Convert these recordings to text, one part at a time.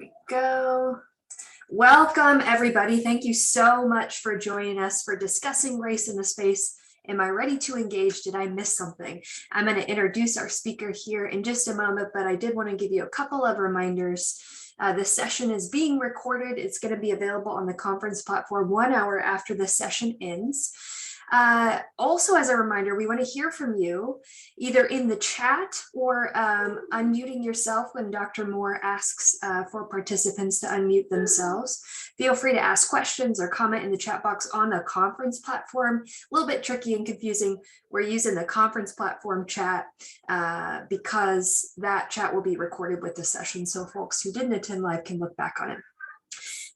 we go. Welcome, everybody. Thank you so much for joining us for discussing race in the space. Am I ready to engage? Did I miss something? I'm going to introduce our speaker here in just a moment, but I did want to give you a couple of reminders. This session is being recorded. It's going to be available on the conference platform 1 hour after the session ends. Also, as a reminder, we want to hear from you either in the chat or unmuting yourself when Dr. Moore asks for participants to unmute themselves. Feel free to ask questions or comment in the chat box on the conference platform. A little bit tricky and confusing. We're using the conference platform chat because that chat will be recorded with the session, so folks who didn't attend live can look back on it.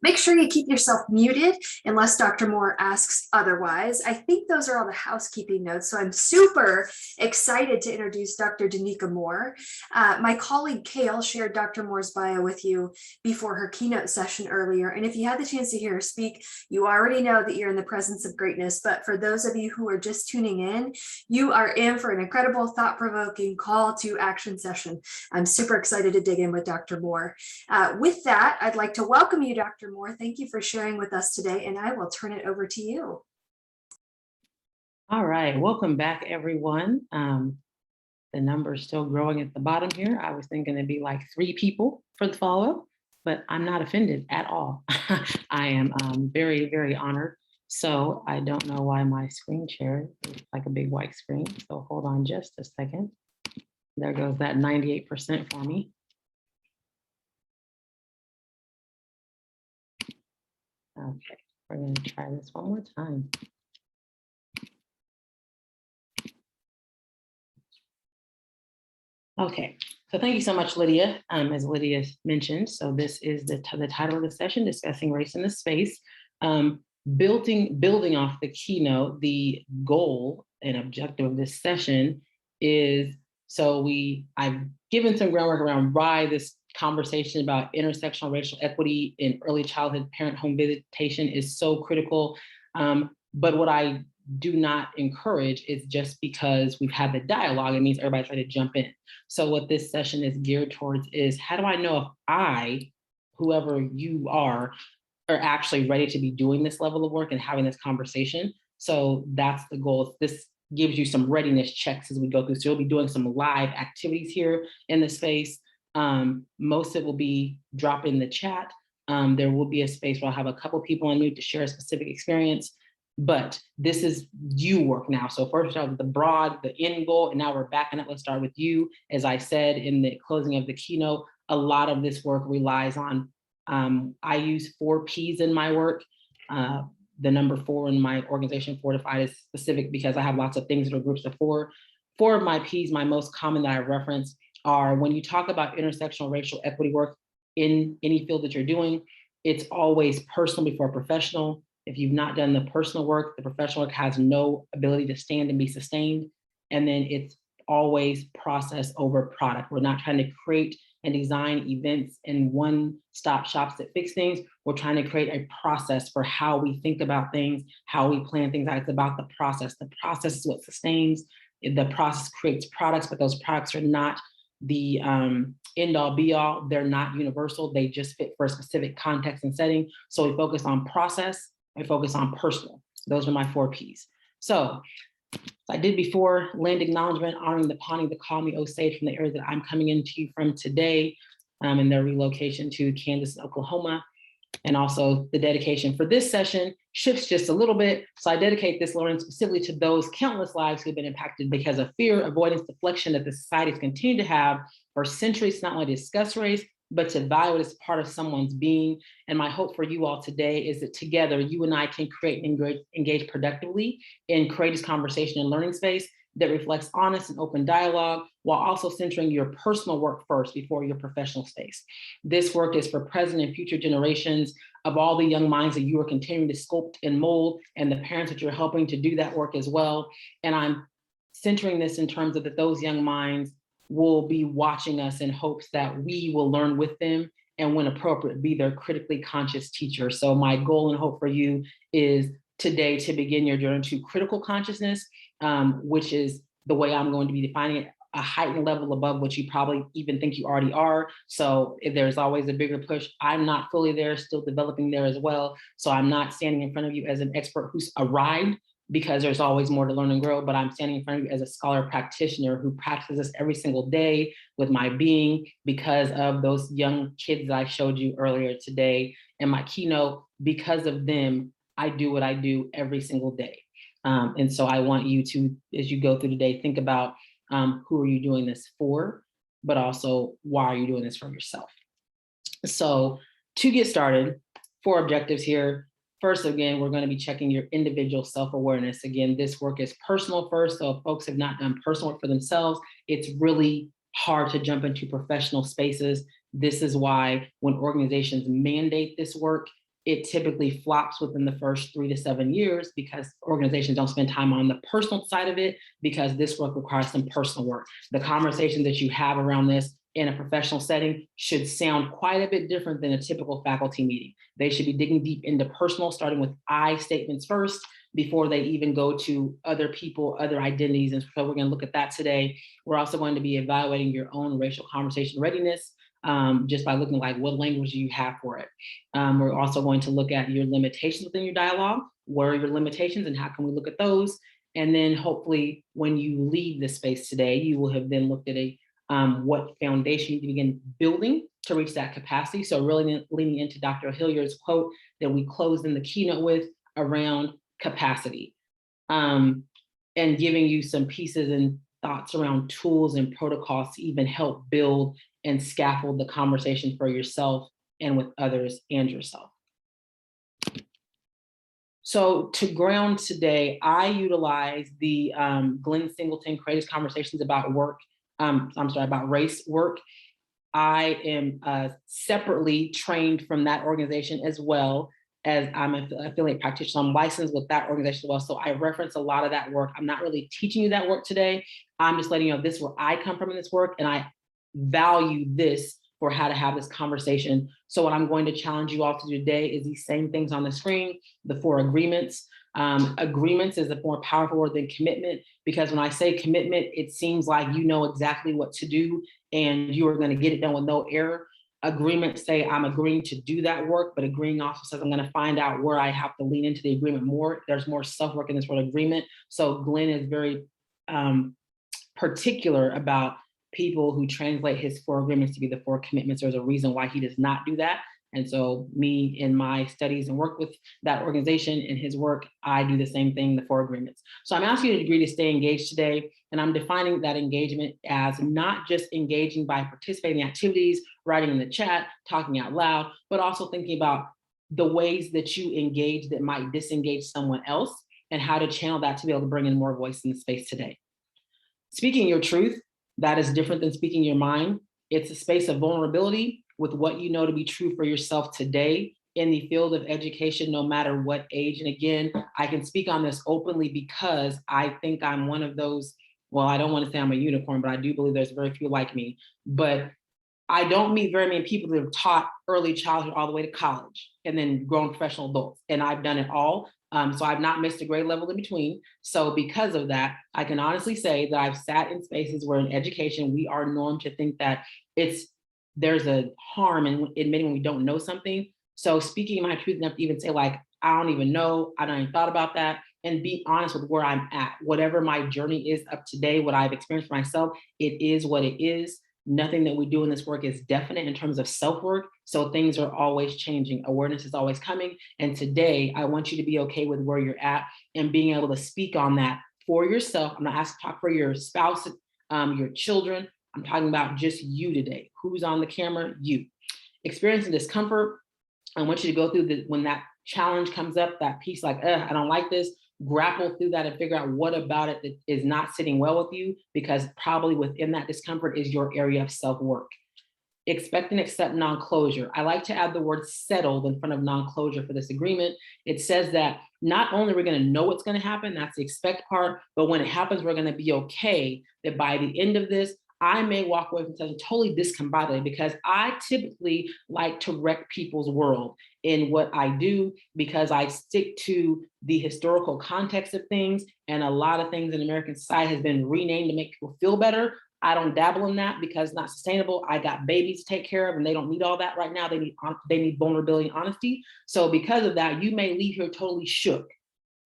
Make sure you keep yourself muted unless Dr. Moore asks otherwise. I think those are all the housekeeping notes. So I'm super excited to introduce Dr. Danica Moore. My colleague Kale shared Dr. Moore's bio with you before her keynote session earlier. And if you had the chance to hear her speak, you already know that you're in the presence of greatness. But for those of you who are just tuning in, you are in for an incredible, thought-provoking call to action session. I'm super excited to dig in with Dr. Moore. With that, I'd like to welcome you, Dr. Moore. Thank you for sharing with us today, and I will turn it over to you. All right, welcome back, everyone. The number is still growing at the bottom here. I was thinking it'd be like 3 people for the follow-up, but I'm not offended at all. I am very, very honored. So I don't know why my screen share is like a big white screen. So hold on just a second. There goes that 98% for me. Okay, we're going to try this one more time. Okay, so thank you so much, Lydia. As Lydia mentioned, so this is the title of the session, Discussing Race in the Space. Building off the keynote, the goal and objective of this session is, I've given some groundwork around why this conversation about intersectional racial equity in early childhood parent home visitation is so critical. But what I do not encourage is just because we've had the dialogue, it means everybody's ready to jump in. So what this session is geared towards is, how do I know if I, whoever you are actually ready to be doing this level of work and having this conversation? So that's the goal. This gives you some readiness checks as we go through. So you'll be doing some live activities here in the space. Most of it will be drop in the chat. There will be a space where I'll have a couple people on mute to share a specific experience, but this is you work now. So first start with the end goal, and now we're backing up. Let's start with you. As I said in the closing of the keynote, a lot of this work relies on, I use 4 Ps in my work. The number 4 in my organization, Fortified, is specific because I have lots of things that are groups of 4. 4 of my Ps, my most common that I reference, are when you talk about intersectional racial equity work in any field that you're doing, it's always personal before professional. If you've not done the personal work, the professional work has no ability to stand and be sustained. And then it's always process over product. We're not trying to create and design events in one-stop shops that fix things. We're trying to create a process for how we think about things, how we plan things out. It's about the process. The process is what sustains. The process creates products, but those products are not the end all be all. They're not universal. They just fit for a specific context and setting. So we focus on process, we focus on personal. Those are my 4 Ps. So I did before, land acknowledgement, honoring the Pawnee, the Call Me Osage from the area that I'm coming into you from today, and their relocation to Kansas and Oklahoma. And also the dedication for this session shifts just a little bit. So I dedicate this learning specifically to those countless lives who've been impacted because of fear, avoidance, deflection that the societies continue to have for centuries, not only to discuss race, but to value it as part of someone's being. And my hope for you all today is that together, you and I can create and engage productively in create this conversation and learning space that reflects honest and open dialogue, while also centering your personal work first before your professional space. This work is for present and future generations of all the young minds that you are continuing to sculpt and mold, and the parents that you're helping to do that work as well. And I'm centering this in terms of that those young minds will be watching us in hopes that we will learn with them, and when appropriate, be their critically conscious teacher. So my goal and hope for you is today to begin your journey to critical consciousness, which is the way I'm going to be defining it, a heightened level above what you probably even think you already are. So if there's always a bigger push. I'm not fully there, still developing there as well. So I'm not standing in front of you as an expert who's arrived, because there's always more to learn and grow, but I'm standing in front of you as a scholar practitioner who practices this every single day with my being, because of those young kids that I showed you earlier today in my keynote. Because of them, I do what I do every single day. And so I want you to, as you go through the day, think about who are you doing this for, but also why are you doing this for yourself? So to get started, 4 objectives here. First, again, we're going to be checking your individual self-awareness. Again, this work is personal first. So if folks have not done personal work for themselves, it's really hard to jump into professional spaces. This is why when organizations mandate this work, it typically flops within the first 3 to 7 years, because organizations don't spend time on the personal side of it, because this work requires some personal work. The conversations that you have around this in a professional setting should sound quite a bit different than a typical faculty meeting. They should be digging deep into personal, starting with I statements first, before they even go to other people, other identities. And so we're going to look at that today. We're also going to be evaluating your own racial conversation readiness, just by looking like what language do you have for it. We're also going to look at your limitations within your dialogue. What are your limitations and how can we look at those? And then hopefully when you leave this space today, you will have then looked at what foundation you can begin building to reach that capacity. So really leaning into Dr. Hilliard's quote that we closed in the keynote with around capacity, and giving you some pieces and thoughts around tools and protocols to even help build and scaffold the conversation for yourself and with others and yourself. So to ground today, I utilize the Glenn Singleton Courageous Conversations About Work, about race work. I am separately trained from that organization, as well as I'm an affiliate practitioner. I'm licensed with that organization as well. So I reference a lot of that work. I'm not really teaching you that work today. I'm just letting you know this is where I come from in this work, and I value this for how to have this conversation. So what I'm going to challenge you all to do today is these same things on the screen, the 4 agreements. Agreements is a more powerful word than commitment, because when I say commitment, it seems like you know exactly what to do and you are going to get it done with no error. Agreements say I'm agreeing to do that work, but agreeing also says I'm going to find out where I have to lean into the agreement more. There's more self-work in this word agreement. So Glenn is very particular about people who translate his 4 agreements to be the 4 commitments. There's a reason why he does not do that. And so me in my studies and work with that organization in his work, I do the same thing, the 4 agreements. So I'm asking you to agree to stay engaged today. And I'm defining that engagement as not just engaging by participating in activities, writing in the chat, talking out loud, but also thinking about the ways that you engage that might disengage someone else, and how to channel that to be able to bring in more voice in the space today. Speaking your truth, that is different than speaking your mind. It's a space of vulnerability with what you know to be true for yourself today in the field of education, no matter what age. And again, I can speak on this openly because I think I'm one of those, well, I don't want to say I'm a unicorn, but I do believe there's very few like me. But I don't meet very many people that have taught early childhood all the way to college and then grown professional adults. And I've done it all. So I've not missed a grade level in between. So because of that, I can honestly say that I've sat in spaces where in education, we are normed to think that there's a harm in admitting when we don't know something. So speaking my truth enough to even say like, I don't even know, I don't even thought about that, and be honest with where I'm at. Whatever my journey is up today, what I've experienced for myself, it is what it is. Nothing that we do in this work is definite in terms of self-work. So things are always changing. Awareness is always coming. And today, I want you to be okay with where you're at and being able to speak on that for yourself. I'm not asking to talk for your spouse, your children. I'm talking about just you today. Who's on the camera? You. Experiencing discomfort. I want you to go through when that challenge comes up, that piece like, I don't like this. Grapple through that and figure out what about it that is not sitting well with you, because probably within that discomfort is your area of self-work. Expect and accept non-closure. I like to add the word settled in front of non-closure for this agreement. It says that not only are we going to know what's going to happen, that's the expect part, but when it happens, we're going to be okay that by the end of this, I may walk away from something totally discombobulated, because I typically like to wreck people's world in what I do, because I stick to the historical context of things, and a lot of things in American society has been renamed to make people feel better. I don't dabble in that because it's not sustainable. I got babies to take care of and they don't need all that right now. They need vulnerability and honesty. So because of that, you may leave here totally shook.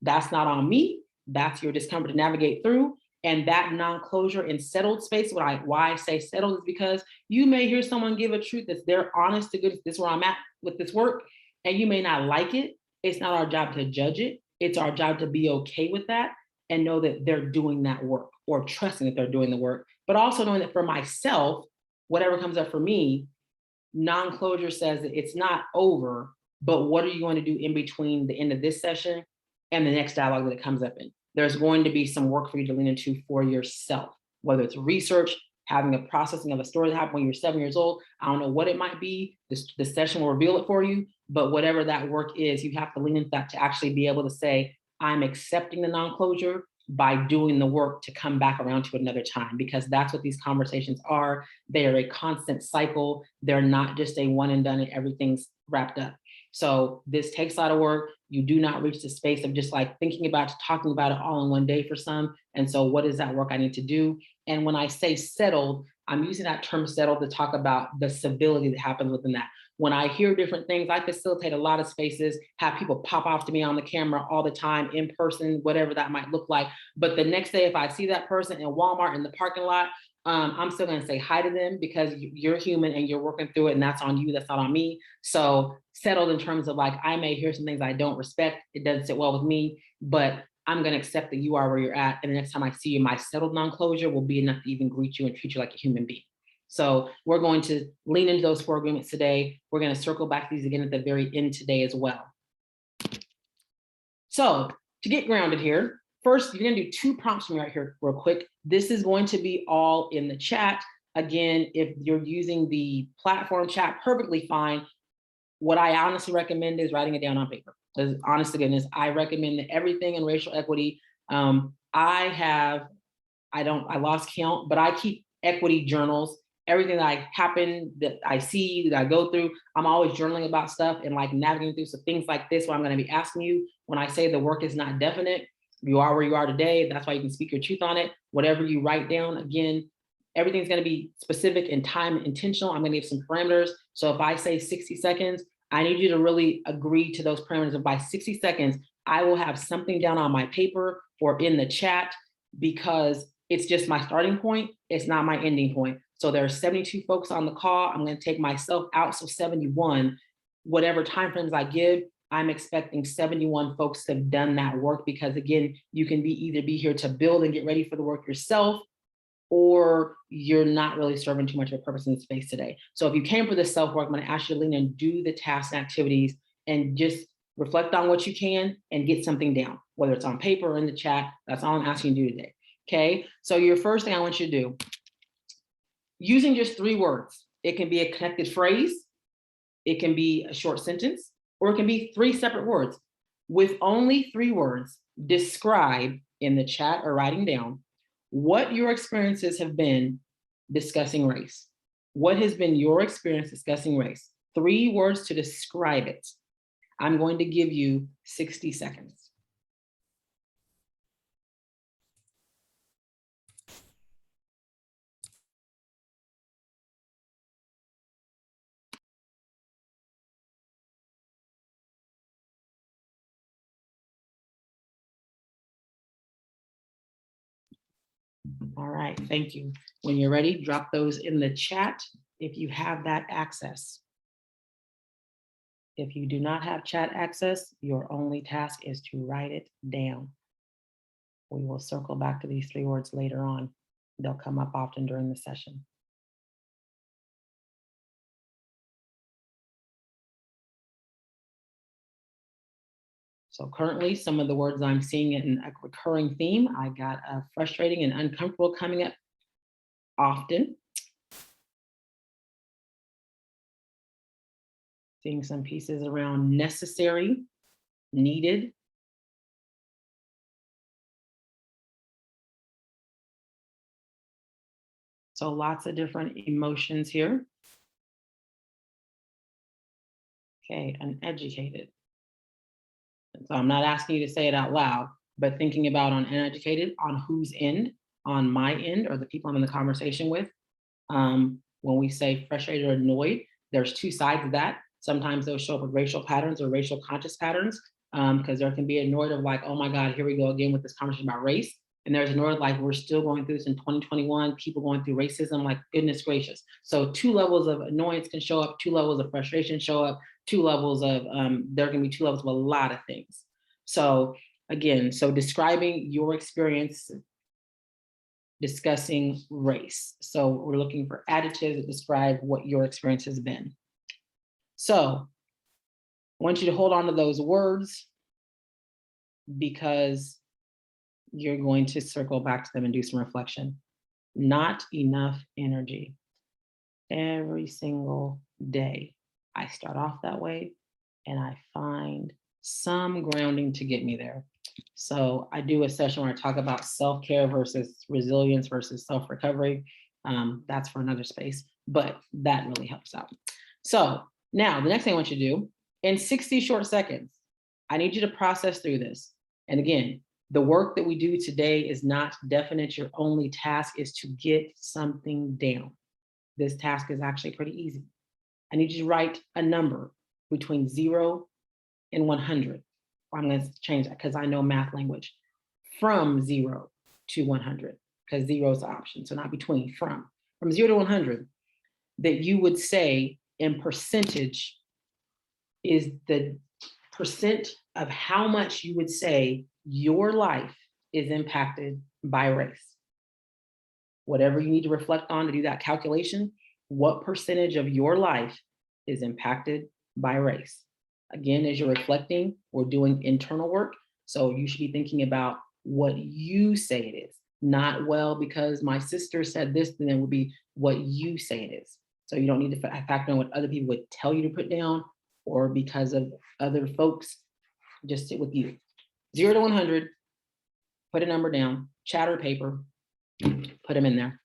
That's not on me. That's your discomfort to navigate through. And that non-closure in settled space, why I say settled is because you may hear someone give a truth that's they're honest to goodness, this is where I'm at with this work, and you may not like it. It's not our job to judge it. It's our job to be okay with that and know that they're doing that work, or trusting that they're doing the work, but also knowing that for myself, whatever comes up for me, non-closure says that it's not over, but what are you going to do in between the end of this session and the next dialogue that it comes up in? There's going to be some work for you to lean into for yourself, whether it's research, having a processing of a story that happened when you're 7 years old. I don't know what it might be. The session will reveal it for you, but whatever that work is, you have to lean into that to actually be able to say, I'm accepting the non-closure by doing the work to come back around to another time, because that's what these conversations are. They are a constant cycle. They're not just a one and done and everything's wrapped up. So this takes a lot of work. You do not reach the space of just like thinking about, talking about it all in one day for some. And so what is that work I need to do? And when I say settled, I'm using that term settled to talk about the civility that happens within that. When I hear different things, I facilitate a lot of spaces, have people pop off to me on the camera all the time, in person, whatever that might look like. But the next day, if I see that person in Walmart in the parking lot, I'm still gonna say hi to them because you're human and you're working through it, and that's on you, that's not on me. So settled in terms of like, I may hear some things I don't respect, it doesn't sit well with me, but I'm gonna accept that you are where you're at. And the next time I see you, my settled non-closure will be enough to even greet you and treat you like a human being. So we're going to lean into those 4 agreements today. We're going to circle back to these again at the very end today as well. So to get grounded here, first, you're going to do 2 prompts for me right here real quick. This is going to be all in the chat. Again, if you're using the platform chat, perfectly fine. What I honestly recommend is writing it down on paper. Because honest to goodness, I recommend that everything in racial equity, I lost count, but I keep equity journals. Everything that I see, that I go through, I'm always journaling about stuff and like navigating through. So things like this, what I'm going to be asking you when I say the work is not definite, you are where you are today. That's why you can speak your truth on it. Whatever you write down, again, everything's going to be specific and time intentional. I'm going to give some parameters. So if I say 60 seconds, I need you to really agree to those parameters. And by 60 seconds, I will have something down on my paper or in the chat, because it's just my starting point. It's not my ending point. So there are 72 folks on the call. I'm going to take myself out. So 71, whatever timeframes I give, I'm expecting 71 folks to have done that work, because again, you can either be here to build and get ready for the work yourself, or you're not really serving too much of a purpose in the space today. So if you came for this self-work, I'm going to ask you to lean in and do the tasks and activities and just reflect on what you can and get something down, whether it's on paper or in the chat. That's all I'm asking you to do today. Okay, so your first thing I want you to do, using just 3 words. It can be a connected phrase, it can be a short sentence, or it can be 3 separate words. With only 3 words, describe in the chat or writing down what your experiences have been discussing race. What has been your experience discussing race? 3 words to describe it. I'm going to give you 60 seconds. All right, thank you. When you're ready, drop those in the chat if you have that access. If you do not have chat access, your only task is to write it down. We will circle back to these 3 words later on. They'll come up often during the session. So currently, some of the words I'm seeing in a recurring theme, I got frustrating and uncomfortable coming up often. Seeing some pieces around necessary, needed. So lots of different emotions here. Okay, uneducated. So I'm not asking you to say it out loud, but thinking about on uneducated, on whose end, on my end or the people I'm in the conversation with. When we say frustrated or annoyed, there's two sides of that. Sometimes they'll show up with racial patterns or racial conscious patterns, because there can be annoyed of like, oh my God, here we go again with this conversation about race. And there's annoyed like, we're still going through this in 2021, people going through racism, like goodness gracious. So two levels of annoyance can show up, two levels of frustration show up, two levels of, there can be two levels of a lot of things. So again, so describing your experience discussing race. So we're looking for adjectives that describe what your experience has been. So I want you to hold on to those words because you're going to circle back to them and do some reflection. Not enough energy. Every single day, I start off that way and I find some grounding to get me there. So I do a session where I talk about self-care versus resilience versus self-recovery. That's for another space, but that really helps out. So now the next thing I want you to do, in 60 short seconds, I need you to process through this. And again, the work that we do today is not definite. Your only task is to get something down. This task is actually pretty easy. I need you to write a number between 0 and 100. I'm going to change that because I know math language. From 0 to 100, because 0 is the option. So not between, from 0 to 100, that you would say in percentage is the percent of how much you would say your life is impacted by race. Whatever you need to reflect on to do that calculation, what percentage of your life is impacted by race? Again, as you're reflecting, we're doing internal work. So you should be thinking about what you say it is, not, well, because my sister said this, then it would be what you say it is. So you don't need to factor in what other people would tell you to put down or because of other folks. Just sit with you. 0 to 100, put a number down, chatter paper, put them in there.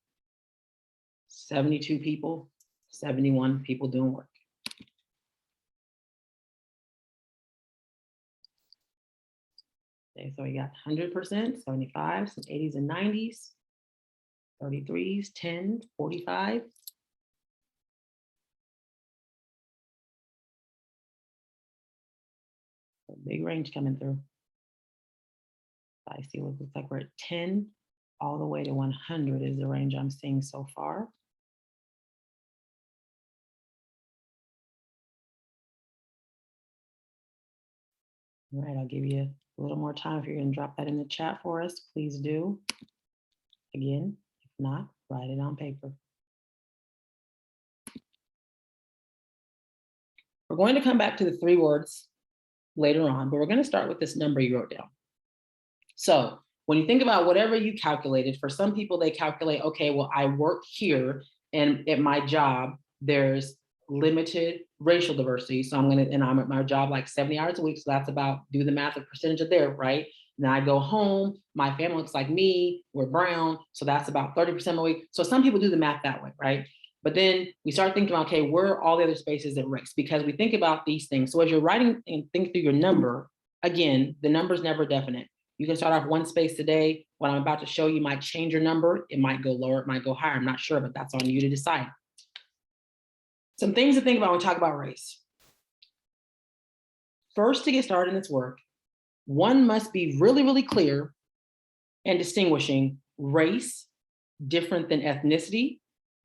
72 people, 71 people doing work. Okay, so we got 100%, 75, some 80s and 90s, 33s, 10, 45. A big range coming through. I see what looks like we're at 10 all the way to 100 is the range I'm seeing so far. All right, I'll give you a little more time. If you're going to drop that in the chat for us, please do. Again, if not, write it on paper. We're going to come back to the 3 words later on, but we're going to start with this number you wrote down. So when you think about whatever you calculated, for some people, they calculate, okay, well, I work here and at my job, there's limited racial diversity. So I'm at my job like 70 hours a week. So that's about, do the math of percentage of there, right? Then I go home, my family looks like me, we're brown. So that's about 30% of my week. So some people do the math that way, right? But then we start thinking about, okay, where are all the other spaces at race? Because we think about these things. So as you're writing and think through your number, again, the number's never definite. You can start off one space today. What I'm about to show you might change your number. It might go lower, it might go higher. I'm not sure, but that's on you to decide. Some things to think about when we talk about race. First, to get started in this work, one must be really, really clear and distinguishing race, different than ethnicity,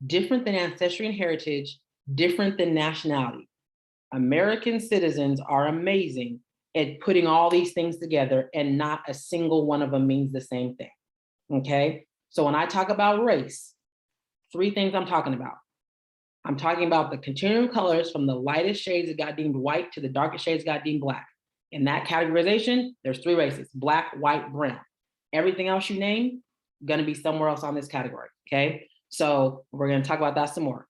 different than ancestry and heritage, different than nationality. American citizens are amazing at putting all these things together, and not a single one of them means the same thing, okay? So when I talk about race, 3 things I'm talking about. I'm talking about the continuum of colors from the lightest shades that got deemed white to the darkest shades that got deemed black. In that categorization, there's 3 races: black, white, brown. Everything else you name, gonna be somewhere else on this category, okay? So we're gonna talk about that some more.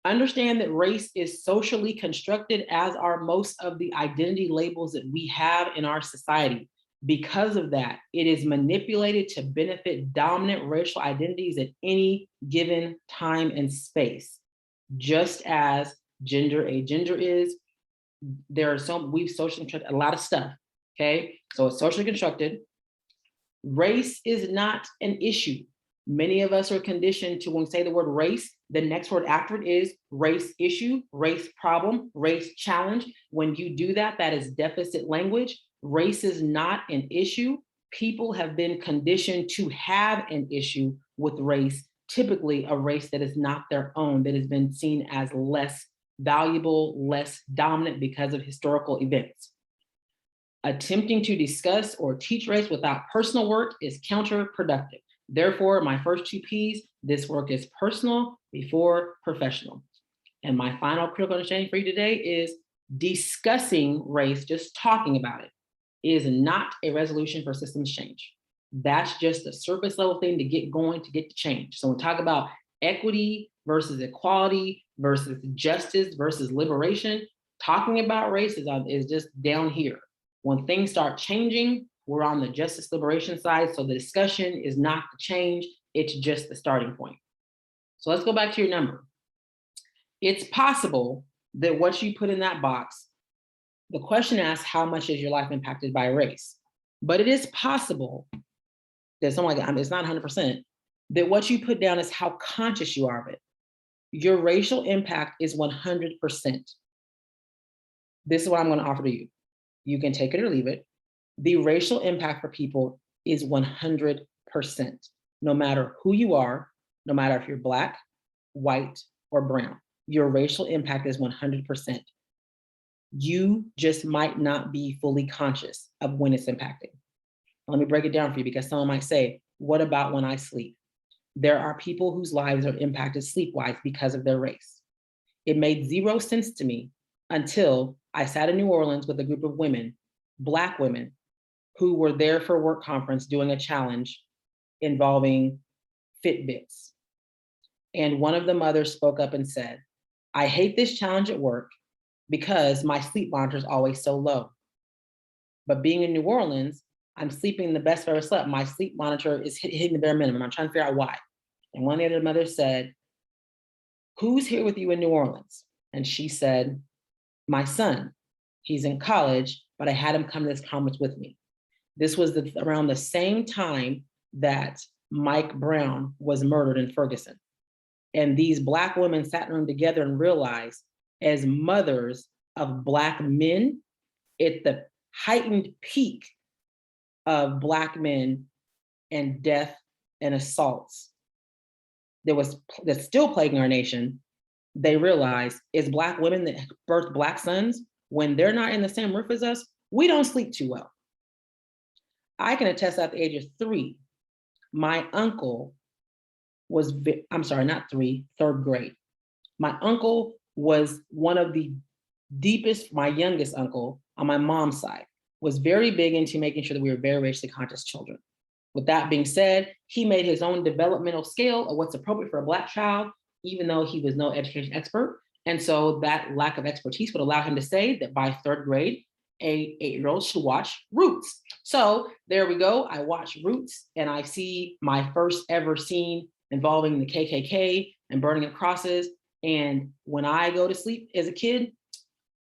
Understand that race is socially constructed, as are most of the identity labels that we have in our society. Because of that, it is manipulated to benefit dominant racial identities at any given time and space. Just as gender is, we've socially constructed a lot of stuff, okay? So it's socially constructed. Race is not an issue. Many of us are conditioned to, when we say the word race, the next word after it is race issue, race problem, race challenge. When you do that, that is deficit language. Race is not an issue. People have been conditioned to have an issue with race, typically a race that is not their own, that has been seen as less valuable, less dominant because of historical events. Attempting to discuss or teach race without personal work is counterproductive. Therefore, my first two P's, this work is personal before professional. And my final critical understanding for you today is discussing race, just talking about it, is not a resolution for systems change. That's just a surface level thing to get going, to get to change. So when we talk about equity versus equality versus justice versus liberation, talking about race is just down here. When things start changing, we're on the justice liberation side. So the discussion is not the change, it's just the starting point. So let's go back to your number. It's possible that what you put in that box, the question asks, how much is your life impacted by race? But it is possible that something like, it's not 100%, that what you put down is how conscious you are of it. Your racial impact is 100%. This is what I'm going to offer to you. You can take it or leave it. The racial impact for people is 100%, no matter who you are, no matter if you're Black, white, or brown. Your racial impact is 100%. You just might not be fully conscious of when it's impacting. Let me break it down for you, because someone might say, what about when I sleep? There are people whose lives are impacted sleep-wise because of their race. It made zero sense to me until I sat in New Orleans with a group of women, Black women, who were there for a work conference doing a challenge involving Fitbits. And one of the mothers spoke up and said, I hate this challenge at work because my sleep monitor is always so low. But being in New Orleans, I'm sleeping the best I've ever slept. My sleep monitor is hitting the bare minimum. I'm trying to figure out why. And one of the other mothers said, who's here with you in New Orleans? And she said, my son. He's in college, but I had him come to this conference with me. This was around the same time that Mike Brown was murdered in Ferguson. And these Black women sat in a room together and realized, as mothers of Black men, at the heightened peak of Black men and death and assaults that's still plaguing our nation, they realized, as Black women that birthed Black sons, when they're not in the same roof as us, we don't sleep too well. I can attest at the age of 3, my uncle was, third grade. My uncle was one of the deepest, my youngest uncle on my mom's side, was very big into making sure that we were very racially conscious children. With that being said, he made his own developmental scale of what's appropriate for a Black child, even though he was no education expert. And so that lack of expertise would allow him to say that by 3rd grade, a 8-year-old should watch Roots. So there we go. I watch Roots and I see my first ever scene involving the KKK and burning of crosses. And when I go to sleep as a kid,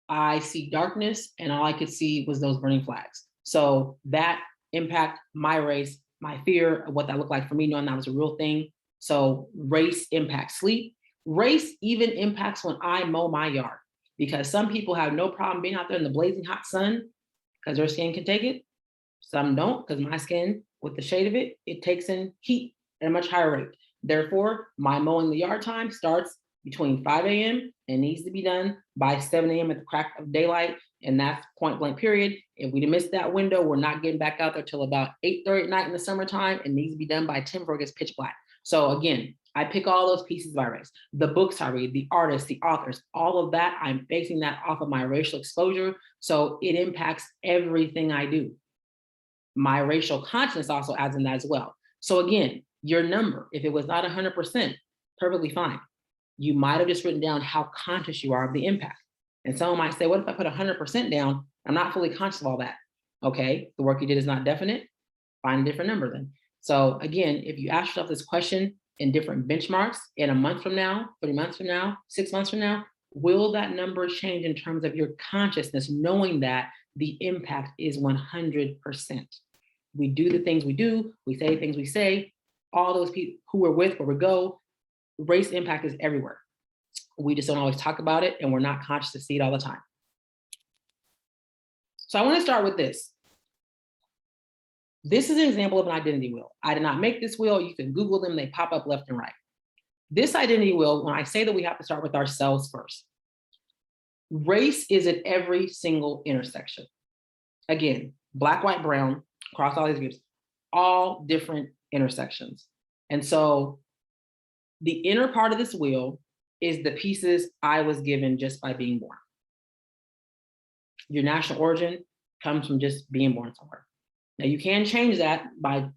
I see darkness and all I could see was those burning flags. So that impact my race, my fear of what that looked like for me, knowing that was a real thing. So race impacts sleep. Race even impacts when I mow my yard, because some people have no problem being out there in the blazing hot sun because their skin can take it. Some don't, because my skin, with the shade of it, it takes in heat at a much higher rate. Therefore, my mowing the yard time starts between 5 a.m. and needs to be done by 7 a.m. at the crack of daylight. And that's point blank period. If we missed that window, we're not getting back out there till about 8:30 at night in the summertime. It needs to be done by 10 before it gets pitch black. So again, I pick all those pieces by race. The books I read, the artists, the authors, all of that, I'm basing that off of my racial exposure. So it impacts everything I do. My racial consciousness also adds in that as well. So again, your number, if it was not 100%, perfectly fine. You might have just written down how conscious you are of the impact. And someone might say, what if I put 100% down? I'm not fully conscious of all that. Okay, the work you did is not definite. Find a different number then. So again, if you ask yourself this question in different benchmarks in a month from now, 3 months from now, 6 months from now, will that number change in terms of your consciousness, knowing that the impact is 100%? We do the things we do, we say the things we say, all those people who we're with, where we go, race impact is everywhere. We just don't always talk about it, and we're not conscious to see it all the time. So I want to start with this. This is an example of an identity wheel. I did not make this wheel. You can Google them. They pop up left and right. This identity wheel, when I say that we have to start with ourselves first, race is at every single intersection. Again, black, white, brown, across all these groups, all different intersections. And so the inner part of this wheel is the pieces I was given just by being born. Your national origin comes from just being born somewhere. Now you can change that by,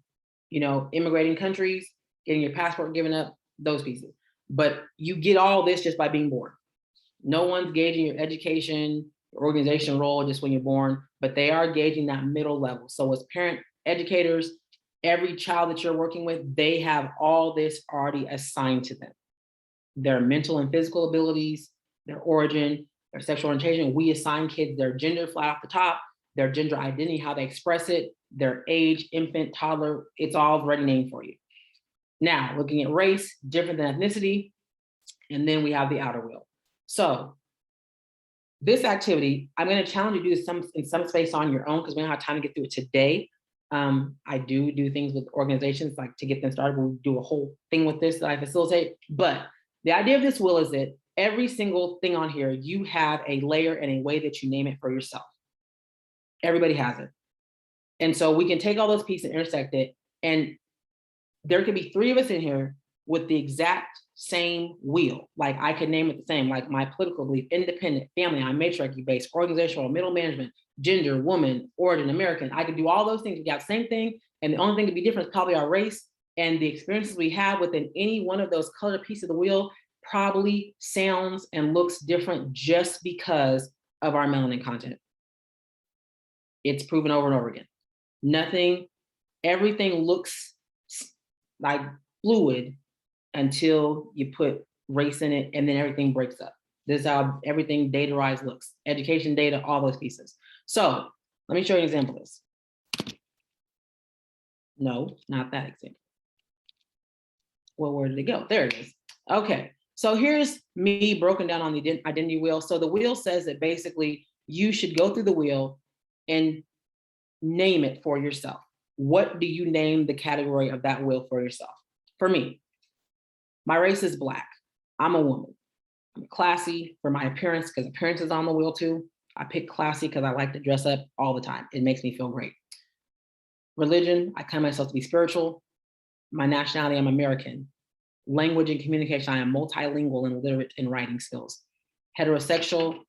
immigrating countries, getting your passport given up, those pieces. But you get all this just by being born. No one's gauging your education, your organization role just when you're born, but they are gauging that middle level. So as parent educators, every child that you're working with, they have all this already assigned to them. Their mental and physical abilities, their origin, their sexual orientation. We assign kids their gender flat off the top, their gender identity, how they express it, their age, infant, toddler, it's all already named for you. Now, looking at race, different than ethnicity, and then we have the outer wheel. So this activity, I'm going to challenge you to do in some space on your own because we don't have time to get through it today. I do things with organizations like to get them started. We'll do a whole thing with this that I facilitate. But the idea of this wheel is that every single thing on here, you have a layer and a way that you name it for yourself. Everybody has it. And so we can take all those pieces and intersect it. And there could be 3 of us in here with the exact same wheel. Like I could name it the same, like my political belief, independent, family, I'm matriarchy based, organizational, middle management, gender, woman, origin, American. I could do all those things. We got the same thing. And the only thing to be different is probably our race, and the experiences we have within any one of those colored pieces of the wheel probably sounds and looks different just because of our melanin content. It's proven over and over again. Everything looks like fluid until you put race in it, and then everything breaks up. This is how everything data-wise looks. Education data, all those pieces. So let me show you an example of this. No, not that example. Well, where did it go? There it is. Okay, so here's me broken down on the identity wheel. So the wheel says that basically you should go through the wheel and name it for yourself. What do you name the category of that wheel for yourself? For me, my race is Black. I'm a woman. I'm classy for my appearance because appearance is on the wheel too. I pick classy because I like to dress up all the time. It makes me feel great. Religion, I claim myself to be spiritual. My nationality, I'm American. Language and communication, I am multilingual and literate in writing skills. Heterosexual,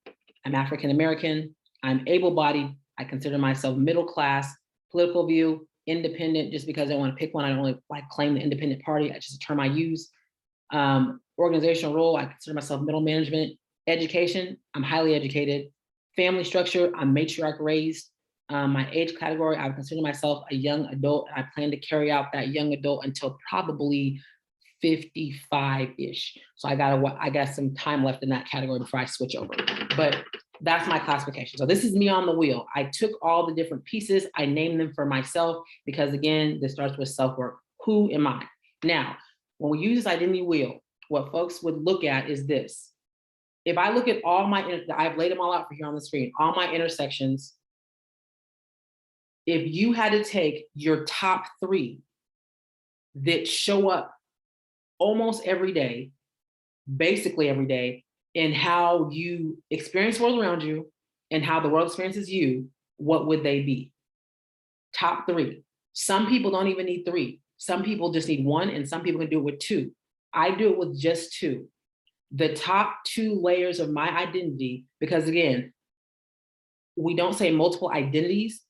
I'm African American. I'm able-bodied. I consider myself middle class. Political view, independent, just because I want to pick one. I don't really like claim the independent party. That's just a term I use. Organizational role, I consider myself middle management. Education, I'm highly educated. Family structure, I'm matriarch raised. My age category, I would consider myself a young adult, and I plan to carry out that young adult until probably 55-ish. So I got some time left in that category before I switch over. But that's my classification. So this is me on the wheel. I took all the different pieces, I named them for myself, because again, this starts with self-work. Who am I? Now, when we use this identity wheel, what folks would look at is this. If I look at all I've laid them all out for here on the screen, all my intersections. If you had to take your top 3 that show up almost every day, basically every day, in how you experience the world around you and how the world experiences you, what would they be? Top 3. Some people don't even need 3. Some people just need 1, and some people can do it with 2. I do it with just 2. The top 2 layers of my identity, because again, we don't say multiple identities.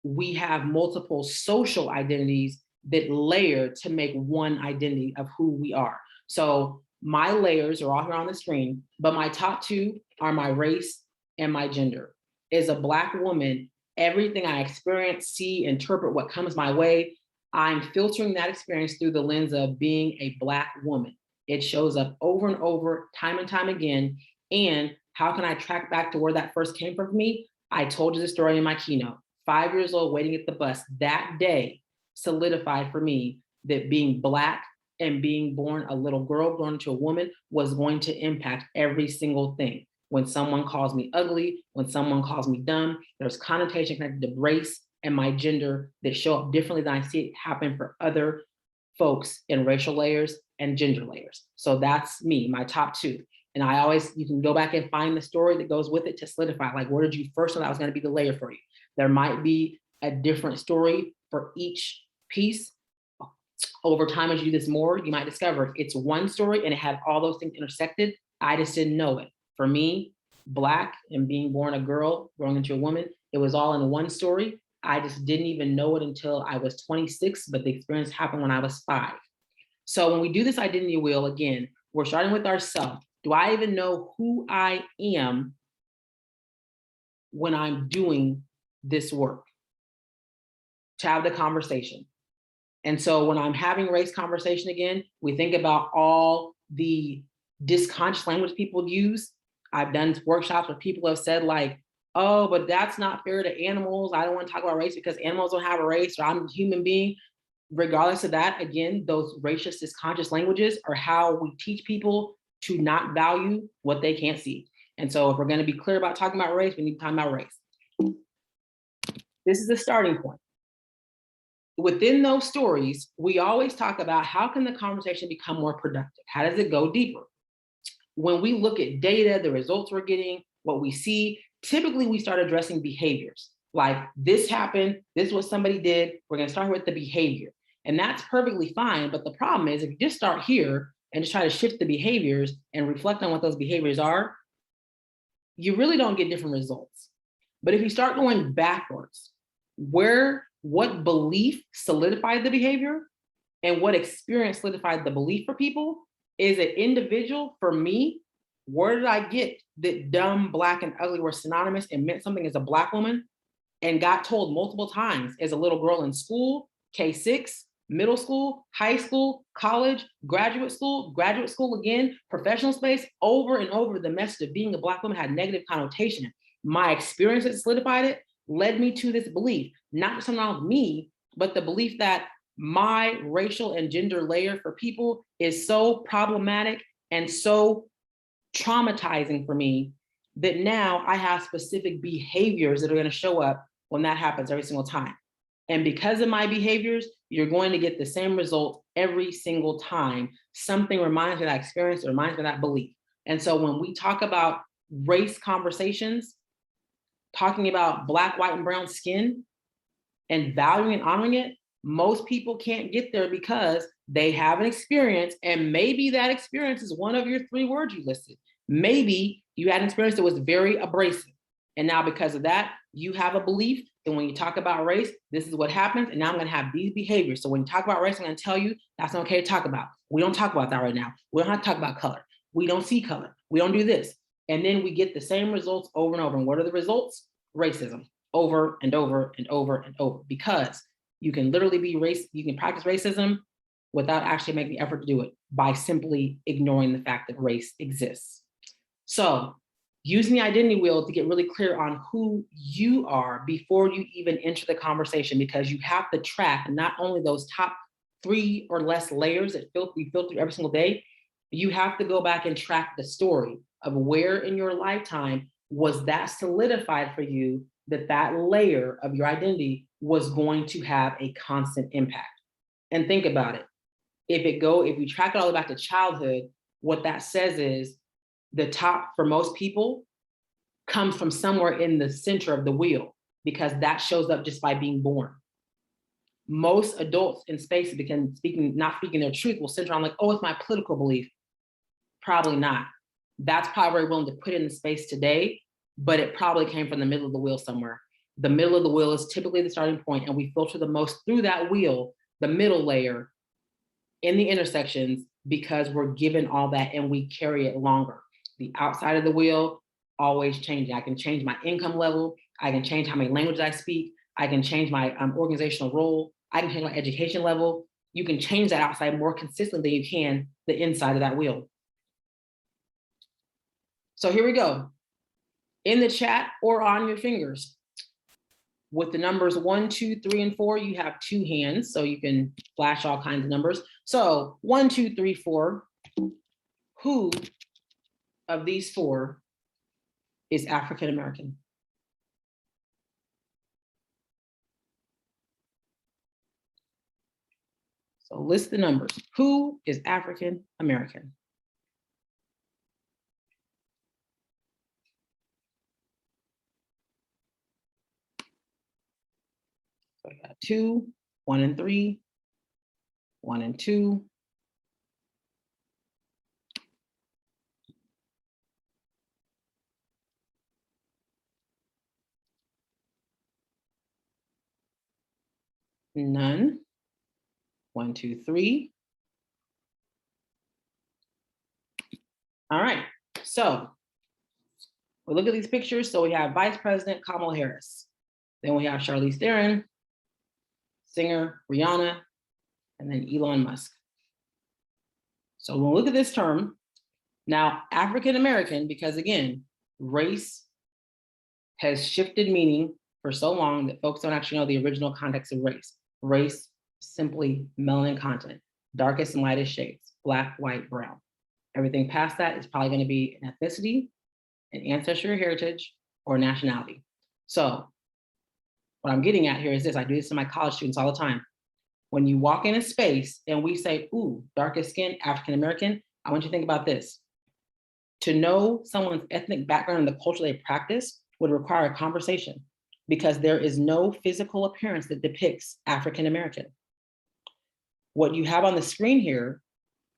We have multiple social identities that layer to make one identity of who we are. So my layers are all here on the screen, but my top 2 are my race and my gender. As a Black woman, everything I experience, see, interpret what comes my way, I'm filtering that experience through the lens of being a Black woman. It shows up over and over, time and time again. And how can I track back to where that first came from me? I told you the story in my keynote. 5 years old, waiting at the bus, that day solidified for me that being Black and being born a little girl, grown into a woman, was going to impact every single thing. When someone calls me ugly, when someone calls me dumb, there's connotation connected to race and my gender that show up differently than I see it happen for other folks in racial layers and gender layers. So that's me, my top two. And I always, you can go back and find the story that goes with it to solidify, like, where did you first know that was going to be the layer for you? There might be a different story for each piece. Over time, as you do this more, you might discover it's one story and it had all those things intersected. I just didn't know it. For me, Black and being born a girl, growing into a woman, it was all in one story. I just didn't even know it until I was 26, but the experience happened when I was 5. So when we do this identity wheel, again, we're starting with ourselves. Do I even know who I am when I'm doing this work? To have the conversation. And so when I'm having race conversation again, we think about all the disconscious language people use. I've done workshops where people have said like, oh, but that's not fair to animals. I don't want to talk about race because animals don't have a race, or I'm a human being. Regardless of that, again, those racist disconscious languages are how we teach people to not value what they can't see. And so if we're going to be clear about talking about race, we need to talk about race. This is the starting point. Within those stories, we always talk about how can the conversation become more productive? How does it go deeper? When we look at data, the results we're getting, what we see, typically we start addressing behaviors. Like, this happened, this is what somebody did, we're gonna start with the behavior. And that's perfectly fine, but the problem is if you just start here and just try to shift the behaviors and reflect on what those behaviors are, you really don't get different results. But if you start going backwards, what belief solidified the behavior and what experience solidified the belief for people is an individual. For me, where did I get that dumb, Black, and ugly were synonymous and meant something as a Black woman, and got told multiple times as a little girl in school, K-6, middle school, high school, college, graduate school again, professional space, over and over, the message of being a Black woman had negative connotation. My experience that solidified it led me to this belief, not just something wrong with me, but the belief that my racial and gender layer for people is so problematic and so traumatizing for me that now I have specific behaviors that are going to show up when that happens every single time. And because of my behaviors, you're going to get the same result every single time. Something reminds me of that experience, or reminds me of that belief. And so when we talk about race conversations, talking about Black, white, and brown skin and valuing and honoring it, most people can't get there because they have an experience, and maybe that experience is one of your 3 words you listed. Maybe you had an experience that was very abrasive. And now because of that, you have a belief that when you talk about race, this is what happens. And now I'm going to have these behaviors. So when you talk about race, I'm going to tell you that's not okay to talk about. We don't talk about that right now. We don't have to talk about color. We don't see color. We don't do this. And then we get the same results over and over. And what are the results? Racism, over and over and over and over. Because you can literally you can practice racism without actually making the effort to do it, by simply ignoring the fact that race exists. So using the identity wheel to get really clear on who you are before you even enter the conversation, because you have to track not only those top 3 or less layers that we filter every single day, you have to go back and track the story of where in your lifetime was that solidified for you, that layer of your identity was going to have a constant impact. And think about it. If we track it all the way back to childhood, what that says is the top for most people comes from somewhere in the center of the wheel, because that shows up just by being born. Most adults in space not speaking their truth will center on like, oh, it's my political belief. Probably not. That's probably very willing to put in the space today, but it probably came from the middle of the wheel somewhere. The middle of the wheel is typically the starting point, and we filter the most through that wheel, the middle layer, in the intersections, because we're given all that and we carry it longer. The outside of the wheel, always changing. I can change my income level. I can change how many languages I speak. I can change my organizational role. I can change my education level. You can change that outside more consistently than you can the inside of that wheel. So here we go. In the chat or on your fingers, With the numbers 1, 2, 3, and 4, you have 2 hands, so you can flash all kinds of numbers. So 1, 2, 3, 4. Who of these 4 is African American? So list the numbers. Who is African American? So I got 2, 1 and 3, 1 and 2. None. 1, 2, 3. All right. So we look at these pictures. So we have Vice President Kamala Harris. Then we have Charlize Theron, singer Rihanna, and then Elon Musk. So when we look at this term, now African American, because again, race has shifted meaning for so long that folks don't actually know the original context of race. Race, simply melanin content, darkest and lightest shades, black, white, brown. Everything past that is probably going to be an ethnicity, an ancestry or heritage, or nationality. So what I'm getting at here is this. I do this to my college students all the time. When you walk in a space and we say, ooh, darkest skin, African American, I want you to think about this. To know someone's ethnic background and the culture they practice would require a conversation, because there is no physical appearance that depicts African American. What you have on the screen here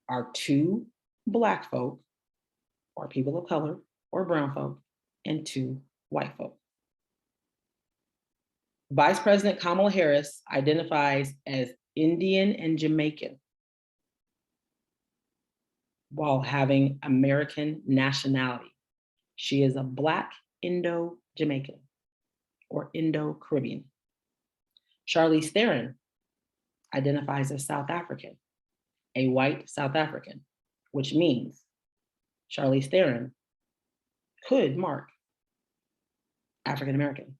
are 2 Black folk, or people of color, or brown folk, and 2 white folk. Vice President Kamala Harris identifies as Indian and Jamaican while having American nationality. She is a Black Indo-Jamaican or Indo-Caribbean. Charlize Theron identifies as South African, a white South African, which means Charlize Theron could mark African American,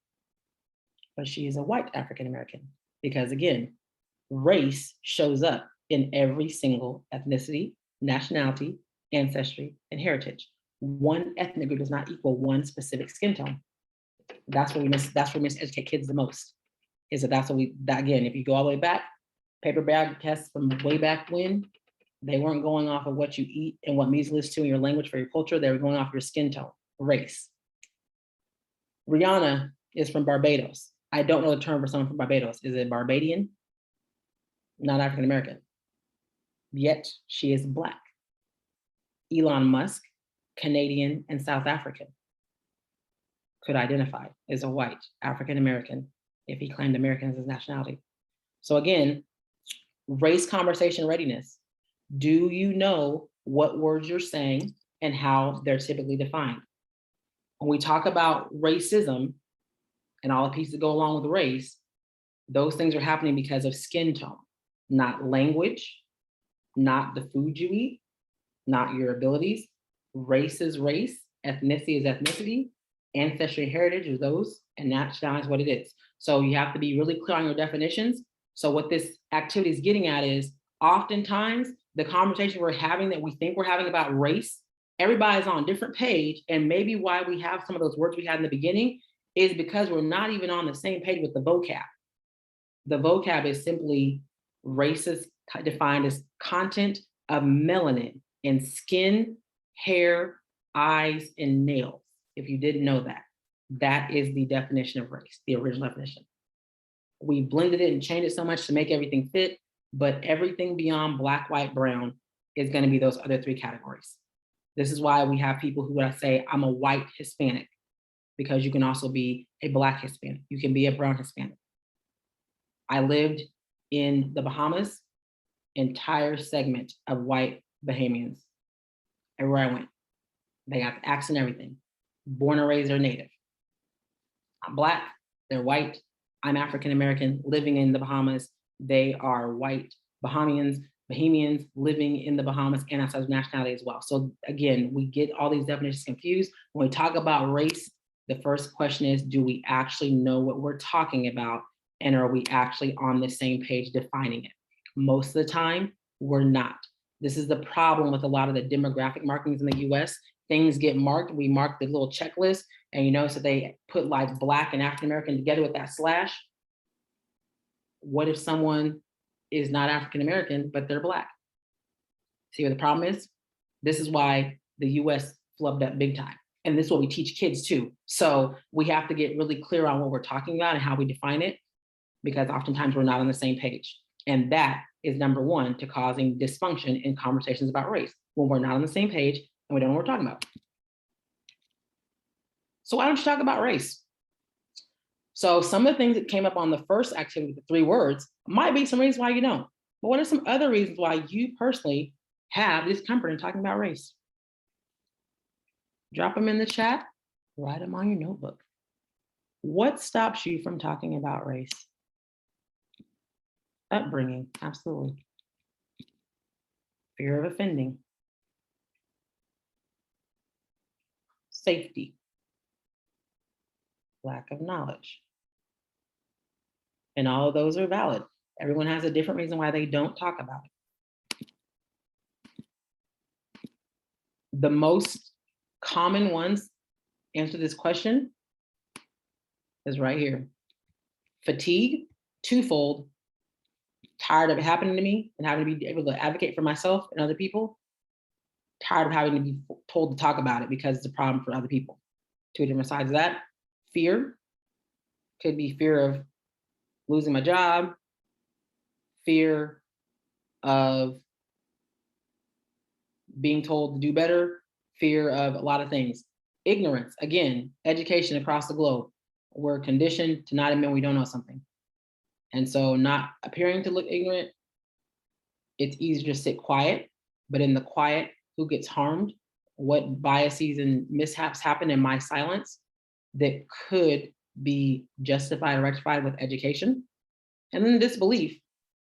but she is a white African American because, again, race shows up in every single ethnicity, nationality, ancestry, and heritage. One ethnic group does not equal one specific skin tone. That's where we miseducate kids the most. Is that again, if you go all the way back, paper bag tests from way back when, they weren't going off of what you eat and what music listens to in your language for your culture. They were going off your skin tone, race. Rihanna is from Barbados. I don't know the term for someone from Barbados. Is it Barbadian? Not African American. Yet she is Black. Elon Musk, Canadian and South African, could identify as a white African American if he claimed American as his nationality. So again, race conversation readiness. Do you know what words you're saying and how they're typically defined? When we talk about racism and all the pieces that go along with race, those things are happening because of skin tone, not language, not the food you eat, not your abilities. Race is race, ethnicity is ethnicity, ancestry and heritage is those, and nationality is what it is. So you have to be really clear on your definitions. So what this activity is getting at is oftentimes the conversation we're having that we think we're having about race, everybody's on a different page, and maybe why we have some of those words we had in the beginning is because we're not even on the same page with the vocab. The vocab is simply race is defined as content of melanin in skin, hair, eyes, and nails. If you didn't know that, that is the definition of race, the original definition. We blended it and changed it so much to make everything fit, but everything beyond Black, white, brown is going to be those other 3 categories. This is why we have people who would say, I'm a white Hispanic, because you can also be a Black Hispanic. You can be a brown Hispanic. I lived in the Bahamas, entire segment of white Bahamians. Everywhere I went, they got the accent, everything. Born and raised, they're native. I'm Black, they're white. I'm African American living in the Bahamas. They are white Bahamians living in the Bahamas and outside of nationality as well. So again, we get all these definitions confused. When we talk about race, The first question is, do we actually know what we're talking about? And are we actually on the same page defining it? Most of the time, we're not. This is the problem with a lot of the demographic markings in the US. Things get marked, we mark the little checklist, and you notice that they put like Black and African American together with that slash. What if someone is not African American, but they're Black? See what the problem is? This is why the US flubbed up big time. And this is what we teach kids too. So we have to get really clear on what we're talking about and how we define it, because oftentimes we're not on the same page. And that is number one to causing dysfunction in conversations about race, when we're not on the same page and we don't know what we're talking about. So why don't you talk about race? So some of the things that came up on the first activity, the 3 words, might be some reasons why you don't. But what are some other reasons why you personally have discomfort in talking about race? Drop them in the chat, write them on your notebook. What stops you from talking about race? Upbringing, absolutely. Fear of offending. Safety. Lack of knowledge. And all of those are valid. Everyone has a different reason why they don't talk about it. The most common ones answer this question is right here. Fatigue, twofold. Tired of it happening to me and having to be able to advocate for myself and other people. Tired of having to be told to talk about it because it's a problem for other people. 2 different sides of that. Fear, could be fear of losing my job, fear of being told to do better, fear of a lot of things. Ignorance, again, education across the globe. We're conditioned to not admit we don't know something. And so not appearing to look ignorant, it's easier to sit quiet, but in the quiet, who gets harmed? What biases and mishaps happen in my silence that could be justified or rectified with education? And then disbelief.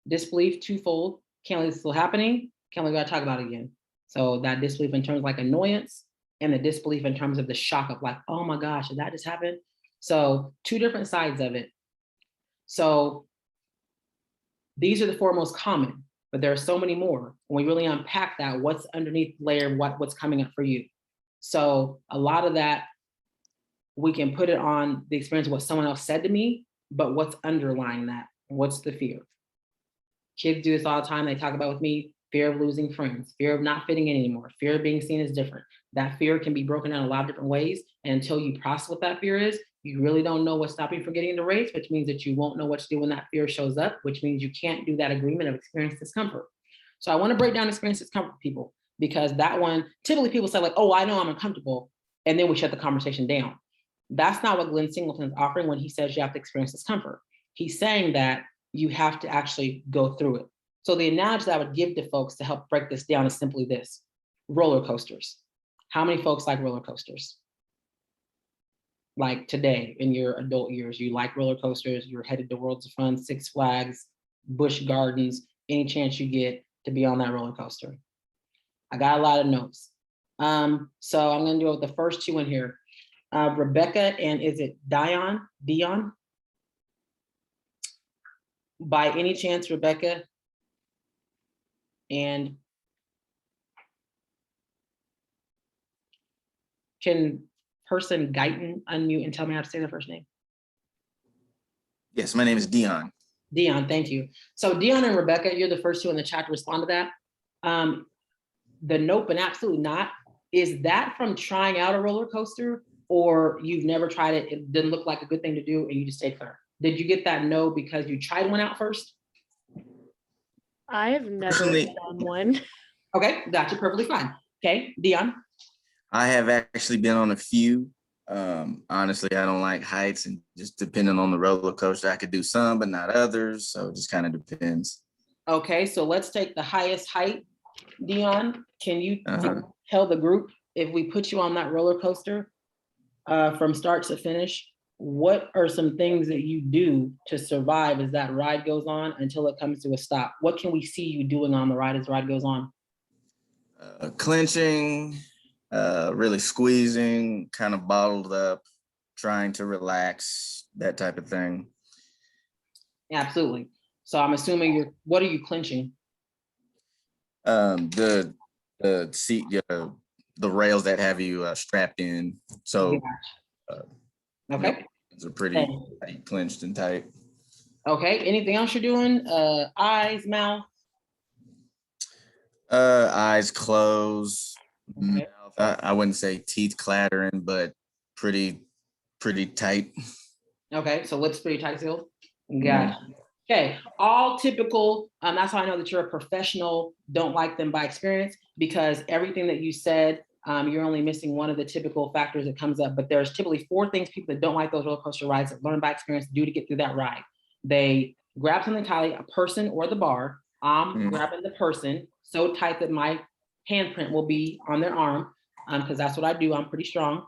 Disbelief, twofold. Can't believe it's still happening. Can't believe we gotta talk about it again. So that disbelief in terms of like annoyance, and the disbelief in terms of the shock of like, oh my gosh, did that just happen? So 2 different sides of it. So these are the 4 most common, but there are so many more. When we really unpack that, what's underneath the layer, what's coming up for you. So a lot of that, we can put it on the experience of what someone else said to me, but what's underlying that? What's the fear? Kids do this all the time. They talk about with me, fear of losing friends, fear of not fitting in anymore, fear of being seen as different. That fear can be broken down a lot of different ways. And until you process what that fear is, you really don't know what's stopping you from getting into race, which means that you won't know what to do when that fear shows up, which means you can't do that agreement of experience discomfort. So I want to break down experience discomfort for people, because that one, typically people say like, oh, I know I'm uncomfortable. And then we shut the conversation down. That's not what Glenn Singleton is offering when he says you have to experience discomfort. He's saying that you have to actually go through it. So the analogy that I would give to folks to help break this down is simply this: roller coasters. How many folks like roller coasters? Like today in your adult years, you like roller coasters, you're headed to Worlds of Fun, Six Flags, Busch Gardens, any chance you get to be on that roller coaster. I got a lot of notes. So I'm gonna do the first 2 in here. Rebecca and is it Dion? By any chance, Rebecca and can person Guyton unmute and tell me how to say their first name? Yes, my name is Dion. Dion, thank you. So Dion and Rebecca, you're the first 2 in the chat to respond to that. The nope and absolutely not, is that from trying out a roller coaster, or you've never tried it, it didn't look like a good thing to do and you just stayed clear? Did you get that no because you tried one out first? I have never done one. Okay, gotcha, perfectly fine. Okay, Dion? I have actually been on a few. Honestly, I don't like heights, and just depending on the roller coaster, I could do some, but not others. So it just kind of depends. Okay, so let's take the highest height. Dion, can you tell the group, if we put you on that roller coaster from start to finish, what are some things that you do to survive as that ride goes on until it comes to a stop? What can we see you doing on the ride as the ride goes on? Clenching, really squeezing, kind of bottled up, trying to relax, that type of thing. Absolutely. So I'm assuming what are you clinching? The seat, the rails that have you strapped in. So Okay. it's a pretty tight, clenched and tight. Okay. Anything else you're doing? Eyes, mouth? Eyes closed. Okay. Mouth, I wouldn't say teeth clattering, but pretty tight. Okay. So lips pretty tight sealed. Gotcha. Okay. All typical. That's how I know that you're a professional. Don't like them by experience, because everything that you said, you're only missing one of the typical factors that comes up. But there's typically 4 things people that don't like those roller coaster rides that learn by experience do to get through that ride. They grab something tightly, a person or the bar. I'm grabbing the person so tight that my handprint will be on their arm, because that's what I do. I'm pretty strong.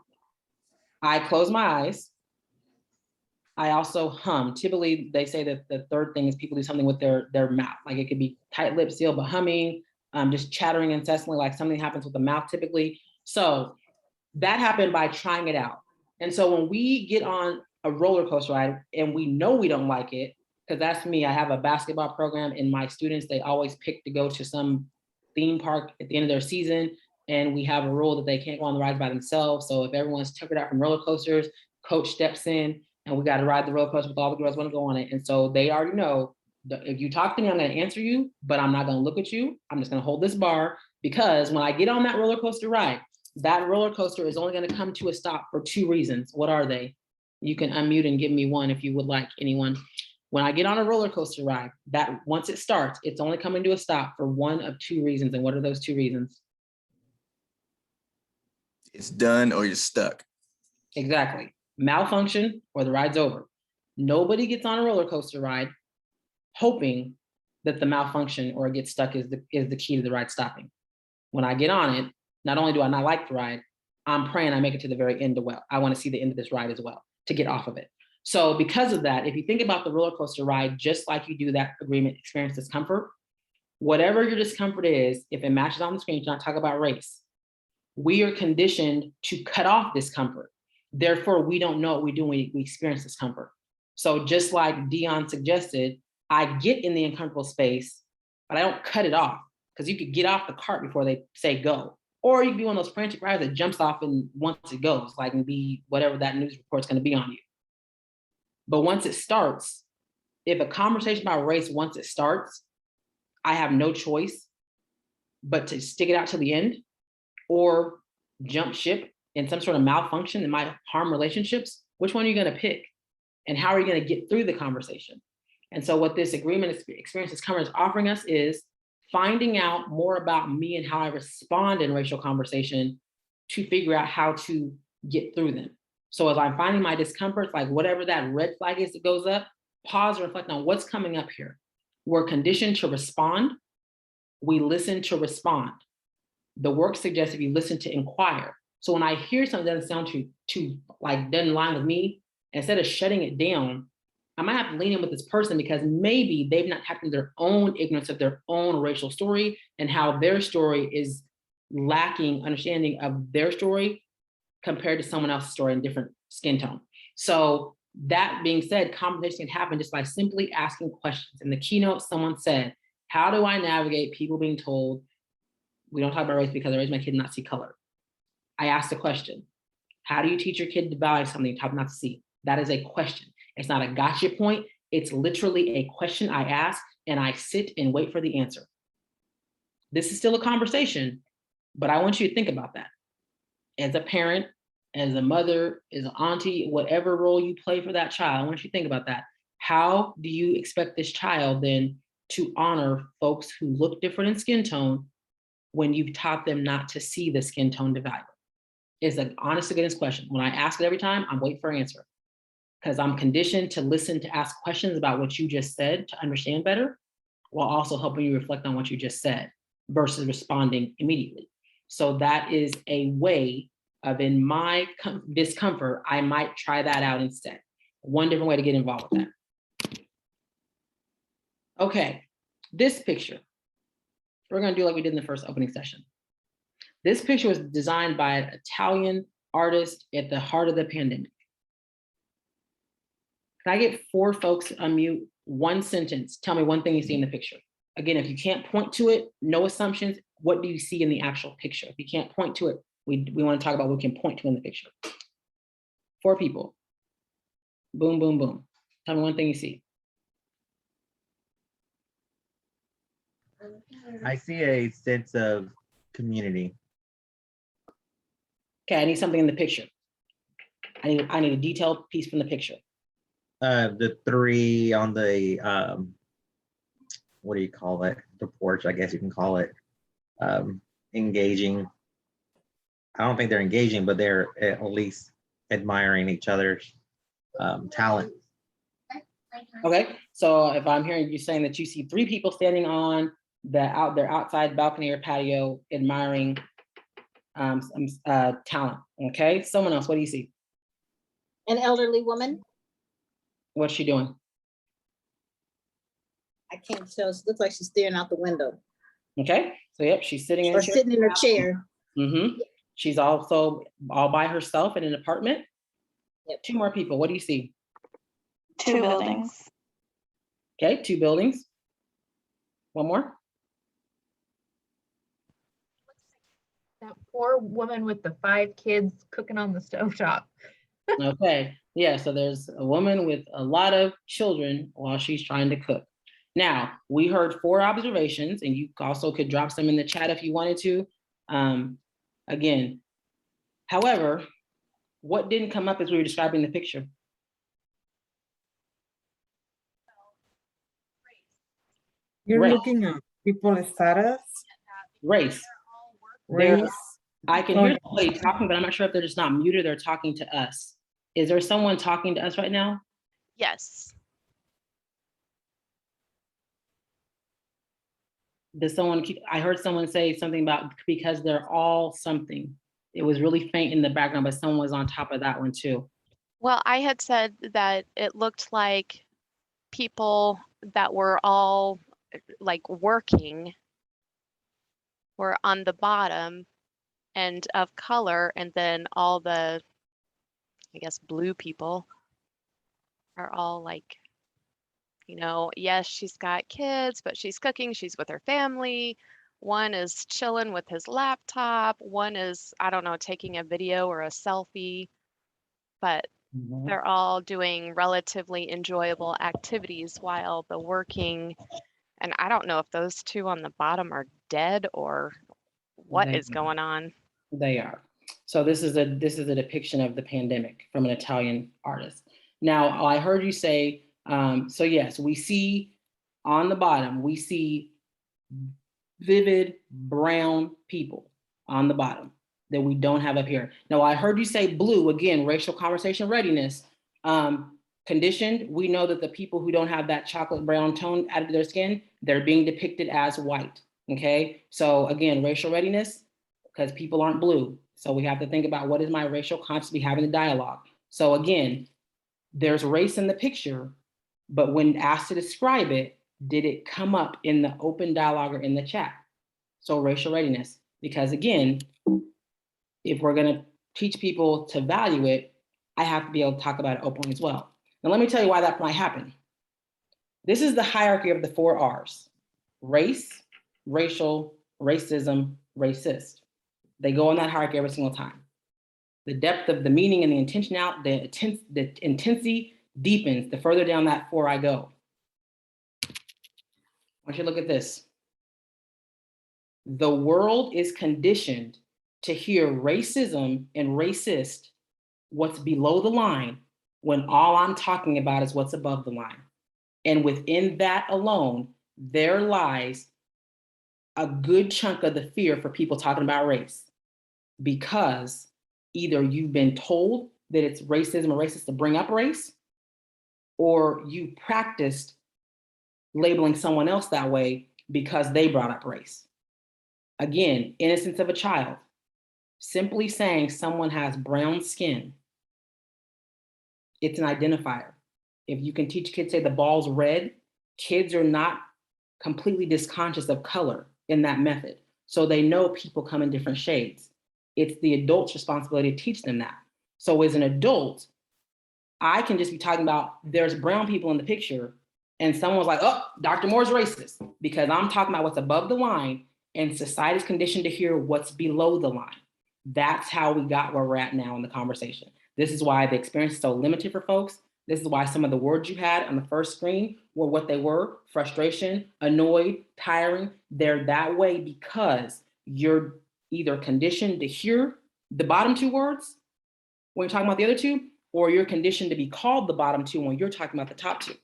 I close my eyes. I also hum. Typically, they say that the third thing is people do something with their mouth. Like it could be tight lip seal, but humming, just chattering incessantly, like something happens with the mouth typically. So that happened by trying it out. And so when we get on a roller coaster ride and we know we don't like it, because that's me, I have a basketball program and my students, they always pick to go to some theme park at the end of their season. And we have a rule that they can't go on the rides by themselves. So if everyone's tuckered out from roller coasters, coach steps in and we got to ride the roller coaster with all the girls want to go on it. And so they already know that if you talk to me, I'm going to answer you, but I'm not going to look at you. I'm just going to hold this bar, because when I get on that roller coaster ride, that roller coaster is only going to come to a stop for 2 reasons. What are they? You can unmute and give me one if you would like, anyone. When I get on a roller coaster ride, that once it starts, it's only coming to a stop for 1 of 2 reasons. And what are those 2 reasons? It's done or you're stuck. Exactly. Malfunction or the ride's over. Nobody gets on a roller coaster ride hoping that the malfunction or get stuck is the key to the ride stopping. When I get on it, not only do I not like the ride, I'm praying I make it to the very end as well. I want to see the end of this ride as well to get off of it. So because of that, if you think about the roller coaster ride, just like you do that agreement, experience discomfort, whatever your discomfort is, if it matches on the screen, to not talk about race, we are conditioned to cut off discomfort. Therefore, we don't know what we do when we experience discomfort. So just like Dion suggested, I get in the uncomfortable space, but I don't cut it off, because you could get off the cart before they say go. Or you can be one of those frantic riders that jumps off and once it goes, like and be whatever that news report's going to be on you. But once it starts, if a conversation about race, once it starts, I have no choice but to stick it out to the end or jump ship in some sort of malfunction that might harm relationships. Which one are you going to pick? And how are you going to get through the conversation? And so what this agreement experience discomfort is offering us is finding out more about me and how I respond in racial conversation to figure out how to get through them. So as I'm finding my discomforts, like whatever that red flag is that goes up, pause and reflect on what's coming up here. We're conditioned to respond. We listen to respond. The work suggests if you listen to inquire. So when I hear something that doesn't sound too like doesn't line with me, instead of shutting it down, I might have to lean in with this person because maybe they've not tapped into their own ignorance of their own racial story and how their story is lacking understanding of their story compared to someone else's story in different skin tone. So that being said, conversation can happen just by simply asking questions. In the keynote, someone said, how do I navigate people being told we don't talk about race because I raised my kid not see color? I asked a question. How do you teach your kid to value something top not to see? That is a question. It's not a gotcha point. It's literally a question I ask and I sit and wait for the answer. This is still a conversation, but I want you to think about that. As a parent, as a mother, as an auntie, whatever role you play for that child, I want you to think about that. How do you expect this child then to honor folks who look different in skin tone when you've taught them not to see the skin tone divided? It's an honest to goodness question. When I ask it every time, I'm waiting for an answer because I'm conditioned to listen, to ask questions about what you just said to understand better, while also helping you reflect on what you just said versus responding immediately. So that is a way of, in my discomfort, I might try that out instead. One different way to get involved with that. Okay, this picture, we're gonna do like we did in the first opening session. This picture was designed by an Italian artist at the heart of the pandemic. Can I get 4 folks to unmute? One sentence. Tell me one thing you see in the picture. Again, if you can't point to it, no assumptions. What do you see in the actual picture? If you can't point to it, we want to talk about what we can point to in the picture. 4 people. Boom, boom, boom. Tell me one thing you see. I see a sense of community. Okay, I need something in the picture. I need a detailed piece from the picture. The 3 on the what do you call it? The porch, I guess you can call it. Engaging. I don't think they're engaging, but they're at least admiring each other's talent. Okay, so if I'm hearing you saying that you see 3 people standing on their outside balcony or patio admiring some talent. Okay, someone else, what do you see? An elderly woman. What's she doing? I can't tell. It looks like she's staring out the window Okay, so yep, she's sitting in or a chair. sitting in her chair. She's also all by herself in an apartment. Yep. 2 more people, what do you see? 2 buildings. Okay, 2 buildings. One more. That poor woman with the 5 kids cooking on the stovetop. Okay, yeah, so there's a woman with a lot of children while she's trying to cook. Now, we heard 4 observations, and you also could drop some in the chat if you wanted to. Again, however, what didn't come up as we were describing the picture? You're Race. looking at people's status, Race. race. I can hear somebody talking, but I'm not sure if they're just not muted or talking to us. Is there someone talking to us right now? Yes. Does someone keep, I heard someone say something about because they're all something. It was really faint in the background, but someone was on top of that one too. Well, I had said that it looked like people that were all like working were on the bottom and of color, and then all the, I guess, blue people are all like, you know, yes, she's got kids, but she's cooking, she's with her family. One is chilling with his laptop. One is, I don't know, taking a video or a selfie, but they're all doing relatively enjoyable activities while the working, and I don't know if those 2 on the bottom are dead or what is going on. They are. So this is a depiction of the pandemic from an Italian artist. Now, I heard you say, so yes, we see on the bottom, we see vivid brown people on the bottom that we don't have up here. Now, I heard you say blue, again, racial conversation readiness. Conditioned, we know that the people who don't have that chocolate brown tone out of their skin, they're being depicted as white, okay? So again, racial readiness, because people aren't blue. So we have to think about what is my racial conscious be having a dialogue. So again, there's race in the picture, but when asked to describe it, did it come up in the open dialogue or in the chat? So racial readiness, because again, if we're gonna teach people to value it, I have to be able to talk about it openly as well. Now let me tell you why that might happen. This is the hierarchy of the 4 R's: race, racial, racism, racist. They go on that hierarchy every single time. The depth of the meaning and the intentionality, the intensity deepens the further down that 4 I go. I want you to look at this. The world is conditioned to hear racism and racist, what's below the line, when all I'm talking about is what's above the line. And within that alone, there lies a good chunk of the fear for people talking about race, because either you've been told that it's racism or racist to bring up race, or you practiced labeling someone else that way because they brought up race. Again, innocence of a child. Simply saying someone has brown skin, it's an identifier. If you can teach kids, say the ball's red, kids are not completely disconscious of color in that method. So they know people come in different shades. It's the adult's responsibility to teach them that. So as an adult, I can just be talking about there's brown people in the picture and someone's like, oh, Dr. Moore's racist, because I'm talking about what's above the line and society's conditioned to hear what's below the line. That's how we got where we're at now in the conversation. This is why the experience is so limited for folks. This is why some of the words you had on the first screen were what they were: frustration, annoyed, tiring. They're that way because you're either conditioned to hear the bottom two words when you're talking about the other two, or you're conditioned to be called the bottom two when you're talking about the top two.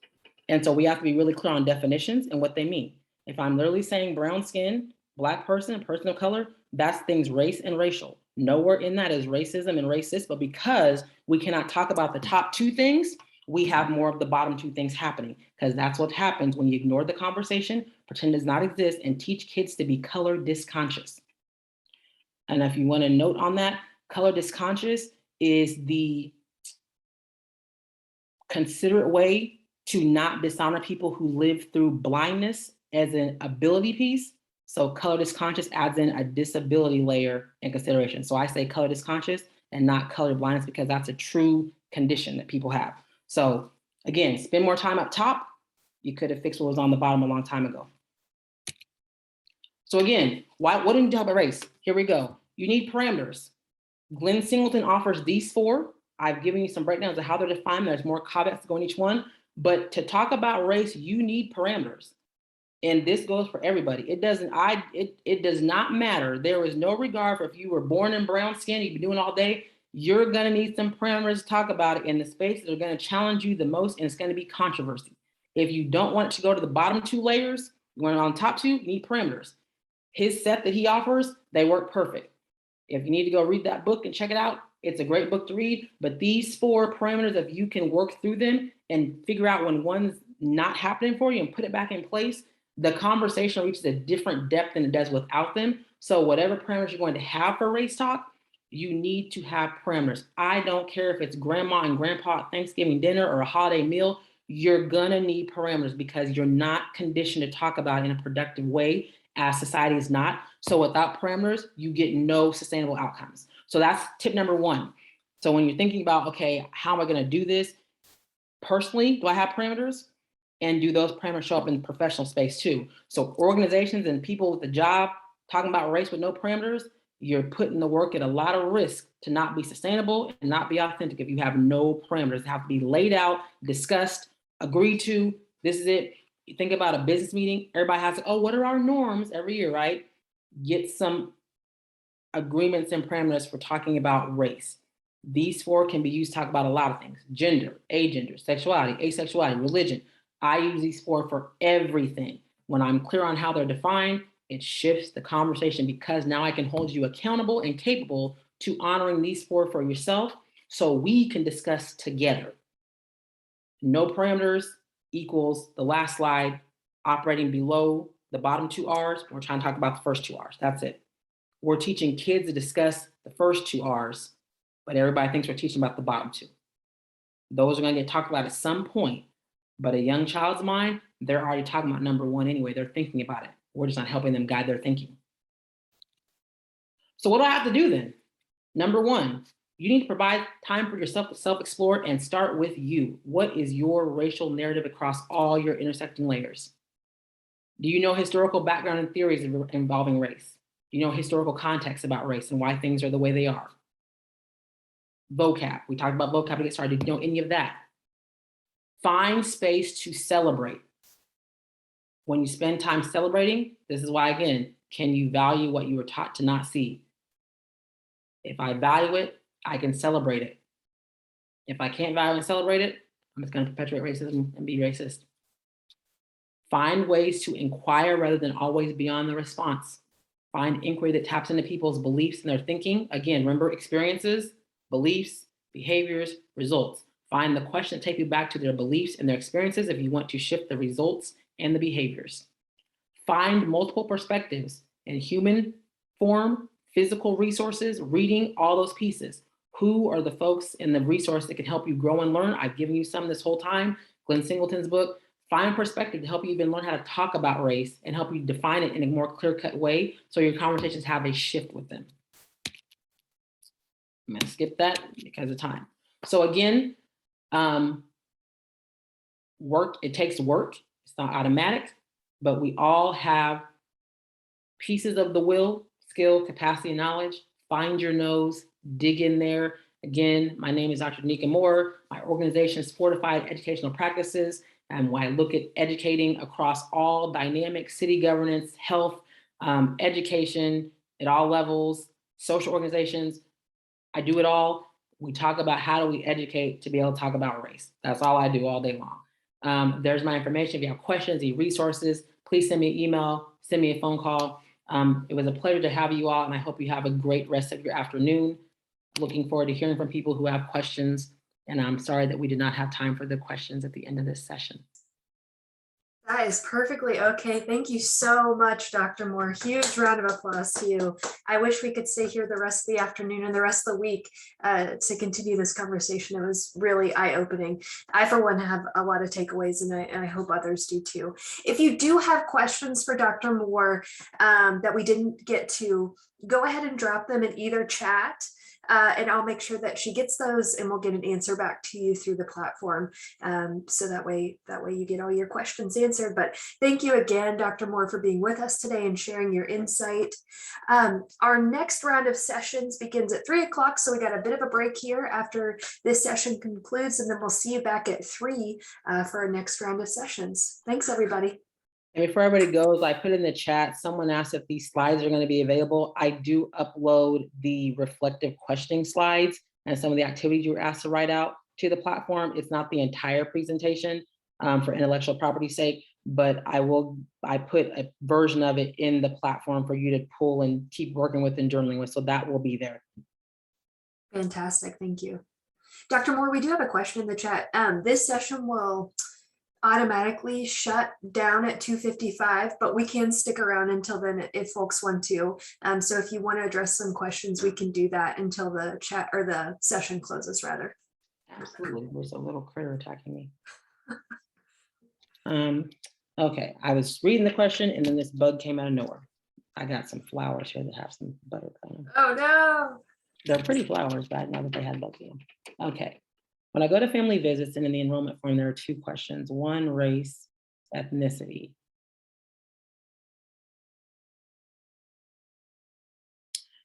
And so we have to be really clear on definitions and what they mean. If I'm literally saying brown skin, Black person, person of color, that's things race and racial. Nowhere in that is racism and racist, but because we cannot talk about the top two things, we have more of the bottom two things happening, because that's what happens when you ignore the conversation, pretend it does not exist, and teach kids to be color disconscious. And if you want to note on that, color disconscious is the considerate way to not dishonor people who live through blindness as an ability piece. So color disconscious adds in a disability layer and consideration. So I say color disconscious and not color blindness because that's a true condition that people have. So again, spend more time up top. You could have fixed what was on the bottom a long time ago. So again, what do you talk about race? Here we go. You need parameters. Glenn Singleton offers these 4. I've given you some breakdowns of how they're defined. There's more caveats to go in each one. But to talk about race, you need parameters. And this goes for everybody. It does not matter. There is no regard for if you were born in brown skin, you've been doing all day. You're going to need some parameters to talk about it in the spaces that are going to challenge you the most, and it's going to be controversy. If you don't want it to go to the bottom 2 layers, you want it on top 2, you need parameters. His set that he offers, they work perfect. If you need to go read that book and check it out, it's a great book to read. But these 4 parameters, if you can work through them and figure out when one's not happening for you and put it back in place, the conversation reaches a different depth than it does without them. So whatever parameters you're going to have for race talk, you need to have parameters. I don't care if it's grandma and grandpa at Thanksgiving dinner or a holiday meal, you're gonna need parameters because you're not conditioned to talk about it in a productive way as society is not. So without parameters, you get no sustainable outcomes. So that's tip number 1. So when you're thinking about, okay, how am I gonna do this? Personally, do I have parameters? And do those parameters show up in the professional space too? So organizations and people with a job talking about race with no parameters, you're putting the work at a lot of risk to not be sustainable and not be authentic if you have no parameters. They have to be laid out, discussed, agreed to. This is it. You think about a business meeting, everybody has to, oh, what are our norms every year, right? Get some agreements and parameters for talking about race. These 4 can be used to talk about a lot of things: gender, agender, sexuality, asexuality, religion. I use these 4 for everything. When I'm clear on how they're defined, it shifts the conversation because now I can hold you accountable and capable to honoring these 4 for yourself so we can discuss together. No parameters equals the last slide, operating below the bottom 2 R's. We're trying to talk about the first 2 R's. That's it. We're teaching kids to discuss the first 2 R's, but everybody thinks we're teaching about the bottom 2. Those are going to get talked about at some point, but a young child's mind, they're already talking about number 1 anyway. They're thinking about it. We're just not helping them guide their thinking. So what do I have to do then? Number 1, you need to provide time for yourself to self-explore and start with you. What is your racial narrative across all your intersecting layers? Do you know historical background and theories involving race? Do you know historical context about race and why things are the way they are? Vocab, we talked about vocab to get started. Did you know any of that? Find space to celebrate. When you spend time celebrating, this is why, again, can you value what you were taught to not see? If I value it, I can celebrate it. If I can't value and celebrate it, I'm just going to perpetuate racism and be racist. Find ways to inquire rather than always be on the response. Find inquiry that taps into people's beliefs and their thinking. Again, remember experiences, beliefs, behaviors, results. Find the question that take you back to their beliefs and their experiences if you want to shift the results and the behaviors. Find multiple perspectives in human form, physical resources, reading, all those pieces. Who are the folks in the resource that can help you grow and learn? I've given you some this whole time. Glenn Singleton's book. Find perspective to help you even learn how to talk about race and help you define it in a more clear-cut way so your conversations have a shift with them. I'm going to skip that because of time. So again, Work, it takes work. It's not automatic, but we all have pieces of the will, skill, capacity, and knowledge. Find your nose, dig in there. Again, my name is Dr. Nika Moore. My organization is Fortified Educational Practices. And when I look at educating across all dynamics, city governance, health, education at all levels, social organizations, I do it all. We talk about how do we educate to be able to talk about race. That's all I do all day long. There's my information. If you have questions, need resources, please send me an email, send me a phone call. It was a pleasure to have you all, and I hope you have a great rest of your afternoon. Looking forward to hearing from people who have questions, and I'm sorry that we did not have time for the questions at the end of this session. That is perfectly okay. Thank you so much, Dr. Moore. Huge round of applause to you. I wish we could stay here the rest of the afternoon and the rest of the week to continue this conversation. It was really eye-opening. I, for one, have a lot of takeaways, and I hope others do too. If you do have questions for Dr. Moore that we didn't get to, go ahead and drop them in either chat. And I'll make sure that she gets those, and we'll get an answer back to you through the platform. So that way you get all your questions answered. But thank you again, Dr. Moore, for being with us today and sharing your insight. Our next round of sessions begins at 3 o'clock. So we got a bit of a break here after this session concludes, and then we'll see you back at 3 for our next round of sessions. Thanks, everybody. And before everybody goes, I put in the chat, someone asked if these slides are going to be available. I do upload the reflective questioning slides and some of the activities you were asked to write out to the platform. It's not the entire presentation for intellectual property's sake, but I put a version of it in the platform for you to pull and keep working with and journaling with. So that will be there. Fantastic. Thank you. Dr. Moore, we do have a question in the chat. This session will automatically shut down at 2:55, but we can stick around until then if folks want to. So if you want to address some questions, we can do that until the chat or the session closes, rather. Absolutely. There's a little critter attacking me. Okay, I was reading the question and then this bug came out of nowhere. I got some flowers here that have some butter on them. Oh no. They're pretty flowers, but I didn't know that they had bugs in them. Okay. When I go to family visits and in the enrollment form, there are 2 questions. 1, race, ethnicity.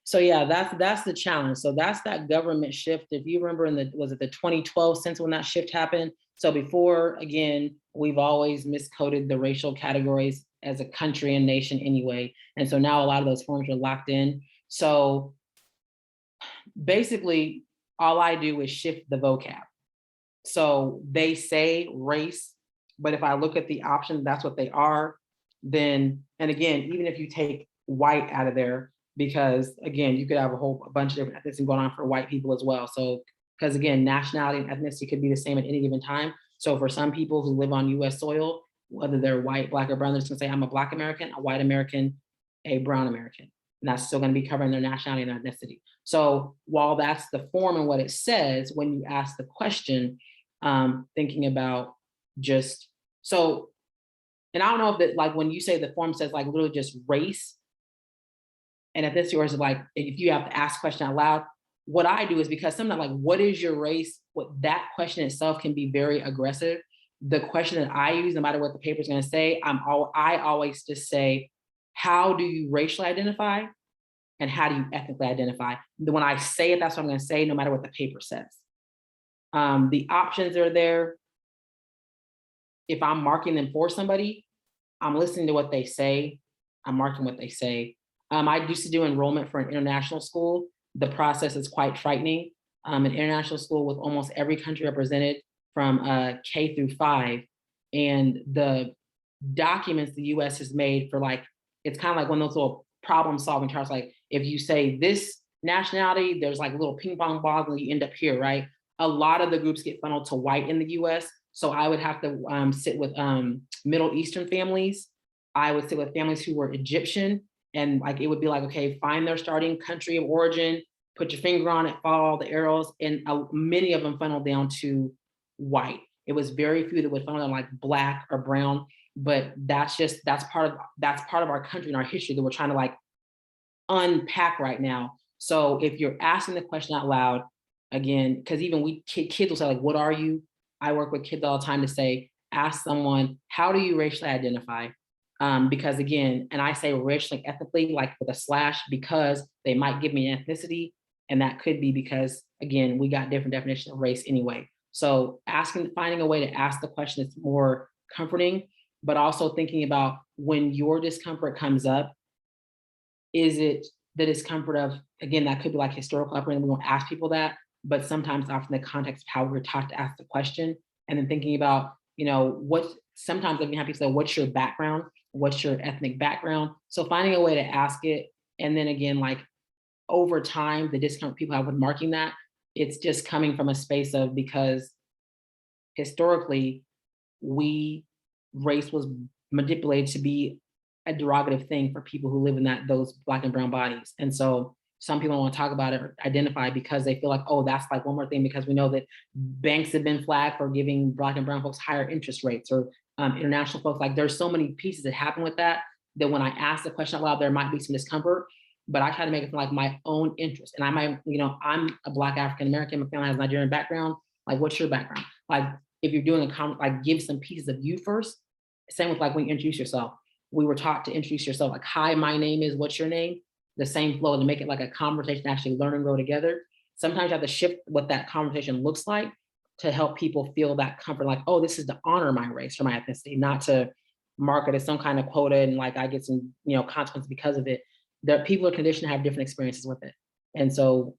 So yeah, that's the challenge. So that's that government shift. If you remember was it the 2012 census when that shift happened? So before, again, we've always miscoded the racial categories as a country and nation anyway. And so now a lot of those forms are locked in. So basically, all I do is shift the vocab. So they say race, but if I look at the options, that's what they are. Then, and again, even if you take white out of there, because again, you could have a bunch of different ethnicities going on for white people as well. So, because again, nationality and ethnicity could be the same at any given time. So for some people who live on US soil, whether they're white, black, or brown, they're just gonna say, I'm a black American, a white American, a brown American. And that's still gonna be covering their nationality and their ethnicity. So while that's the form and what it says, when you ask the question, thinking about just, so, and I don't know if that, like when you say the form says like literally just race, and if this yours is like, if you have to ask question out loud, what I do is because sometimes like, what is your race? What that question itself can be very aggressive. The question that I use, no matter what the paper is gonna say, I always just say, how do you racially identify? And how do you ethnically identify? When I say it, that's what I'm gonna say, no matter what the paper says. The options are there. If I'm marking them for somebody, I'm listening to what they say. I'm marking what they say. I used to do enrollment for an international school. The process is quite frightening. An international school with almost every country represented from K through 5. And the documents the US has made for like, it's kind of like one of those little problem solving charts. Like if you say this nationality, there's like little ping pong balls and you end up here, right? A lot of the groups get funneled to white in the US. So I would have to sit with Middle Eastern families. I would sit with families who were Egyptian, and like it would be like, okay, find their starting country of origin, put your finger on it, follow all the arrows, and many of them funneled down to white. It was very few that would funnel down like black or brown, but that's part of our country and our history that we're trying to like unpack right now. So if you're asking the question out loud, again, because even kids will say like, what are you? I work with kids all the time to say, ask someone, how do you racially identify? Because again, and I say racially, ethnically, like with a slash, because they might give me an ethnicity, and that could be because, again, we got different definitions of race anyway. So finding a way to ask the question that's more comforting, but also thinking about when your discomfort comes up, is it the discomfort of, again, that could be like historical upbringing, we won't ask people that, but sometimes often the context of how we're taught to ask the question, and then thinking about, sometimes I can have people say, what's your background? What's your ethnic background? So finding a way to ask it. And then again, like over time, the discomfort people have with marking that, it's just coming from a space of, because historically, race was manipulated to be a derogative thing for people who live in those Black and brown bodies. And so some people don't want to talk about it or identify because they feel like, oh, that's like one more thing, because we know that banks have been flagged for giving Black and brown folks higher interest rates, or international folks. Like there's so many pieces that happen with that when I ask the question out loud, there might be some discomfort, but I try to make it from like my own interest. And I might, I'm a Black African-American, my family has Nigerian background. Like, what's your background? Like, if you're doing a comment, like give some pieces of you first. Same with like when you introduce yourself. We were taught to introduce yourself like, hi, my name is, what's your name? The same flow, to make it like a conversation, actually learn and grow together. Sometimes you have to shift what that conversation looks like to help people feel that comfort, like, oh, this is to honor my race or my ethnicity, not to mark it as some kind of quota and like I get some, consequences because of it. That people are conditioned to have different experiences with it. And so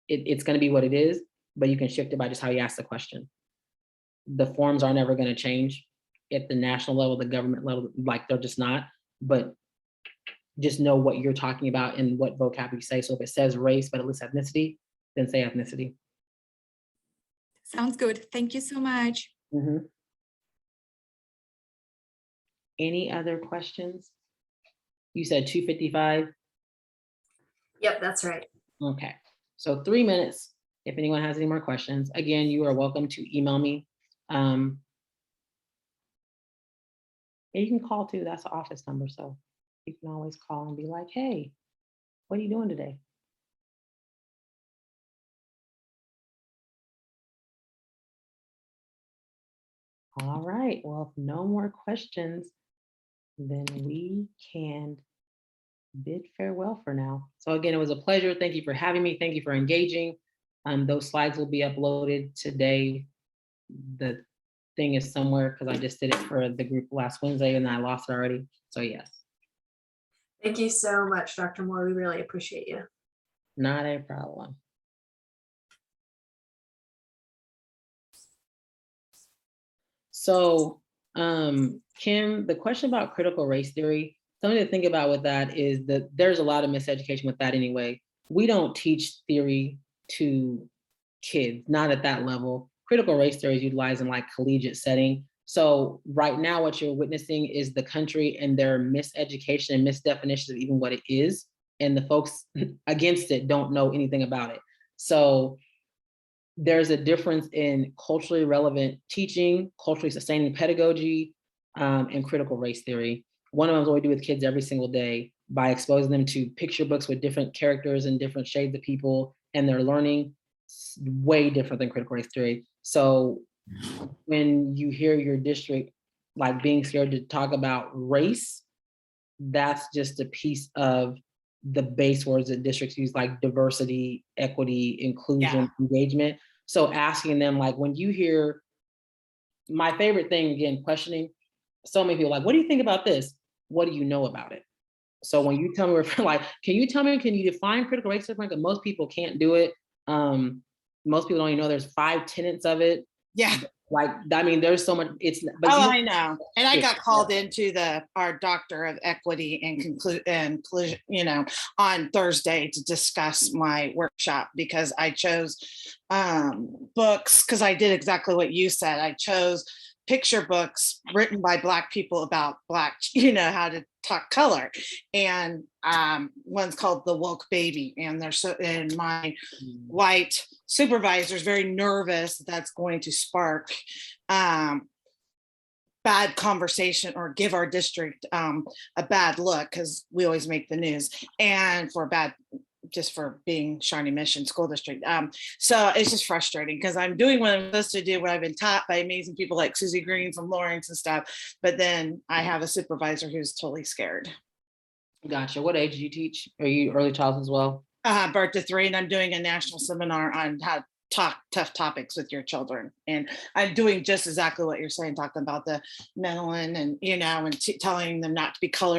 it's going to be what it is, but you can shift it by just how you ask the question. The forms are never going to change at the national level, the government level, like they're just not, but just know what you're talking about and what vocabulary you say. So if it says race, but it lists ethnicity, then say ethnicity. Sounds good. Thank you so much. Mm-hmm. Any other questions? You said 2:55? Yep, that's right. Okay, so 3 minutes. If anyone has any more questions, again, you are welcome to email me. And you can call too, that's the office number. So you can always call and be like, hey, what are you doing today? All right, well, if no more questions, then we can bid farewell for now. So again, it was a pleasure. Thank you for having me. Thank you for engaging. Those slides will be uploaded today. The thing is somewhere, because I just did it for the group last Wednesday and I lost it already. So yes. Thank you so much, Dr. Moore. We really appreciate you. Not a problem. So, Kim, the question about critical race theory, something to think about with that is that there's a lot of miseducation with that anyway. We don't teach theory to kids, not at that level. Critical race theory is utilized in like collegiate setting. So right now what you're witnessing is the country and their miseducation and misdefinition of even what it is. And the folks against it don't know anything about it. So there's a difference in culturally relevant teaching, culturally sustaining pedagogy, and critical race theory. One of them is what we do with kids every single day by exposing them to picture books with different characters and different shades of people, and they're learning way different than critical race theory. So when you hear your district like being scared to talk about race, that's just a piece of the base words that districts use, like diversity, equity, inclusion, engagement. So asking them, like, when you hear, my favorite thing, again, questioning, so many people like, what do you think about this? What do you know about it? So when you tell me, like, can you define critical race theory? Because most people can't do it. Most people don't even know there's 5 tenets of it. Yeah. Like, I mean, there's so much, but I know. And I got called into our doctor of equity and inclusion, on Thursday to discuss my workshop, because I chose books, because I did exactly what you said. I chose picture books written by Black people about Black, how to talk color. And one's called The Woke Baby. And my white supervisor is very nervous that's going to spark bad conversation or give our district a bad look, because we always make the news, and for bad just for being Shawnee Mission School District. So it's just frustrating because I'm doing what I'm supposed to do, what I've been taught by amazing people like Susie Green from Lawrence and stuff. But then I have a supervisor who's totally scared. Gotcha. What age do you teach? Are you early childhood as well? Birth to 3, and I'm doing a national seminar on how to talk tough topics with your children. And I'm doing just exactly what you're saying, talking about the Mentalin and, and telling them not to be color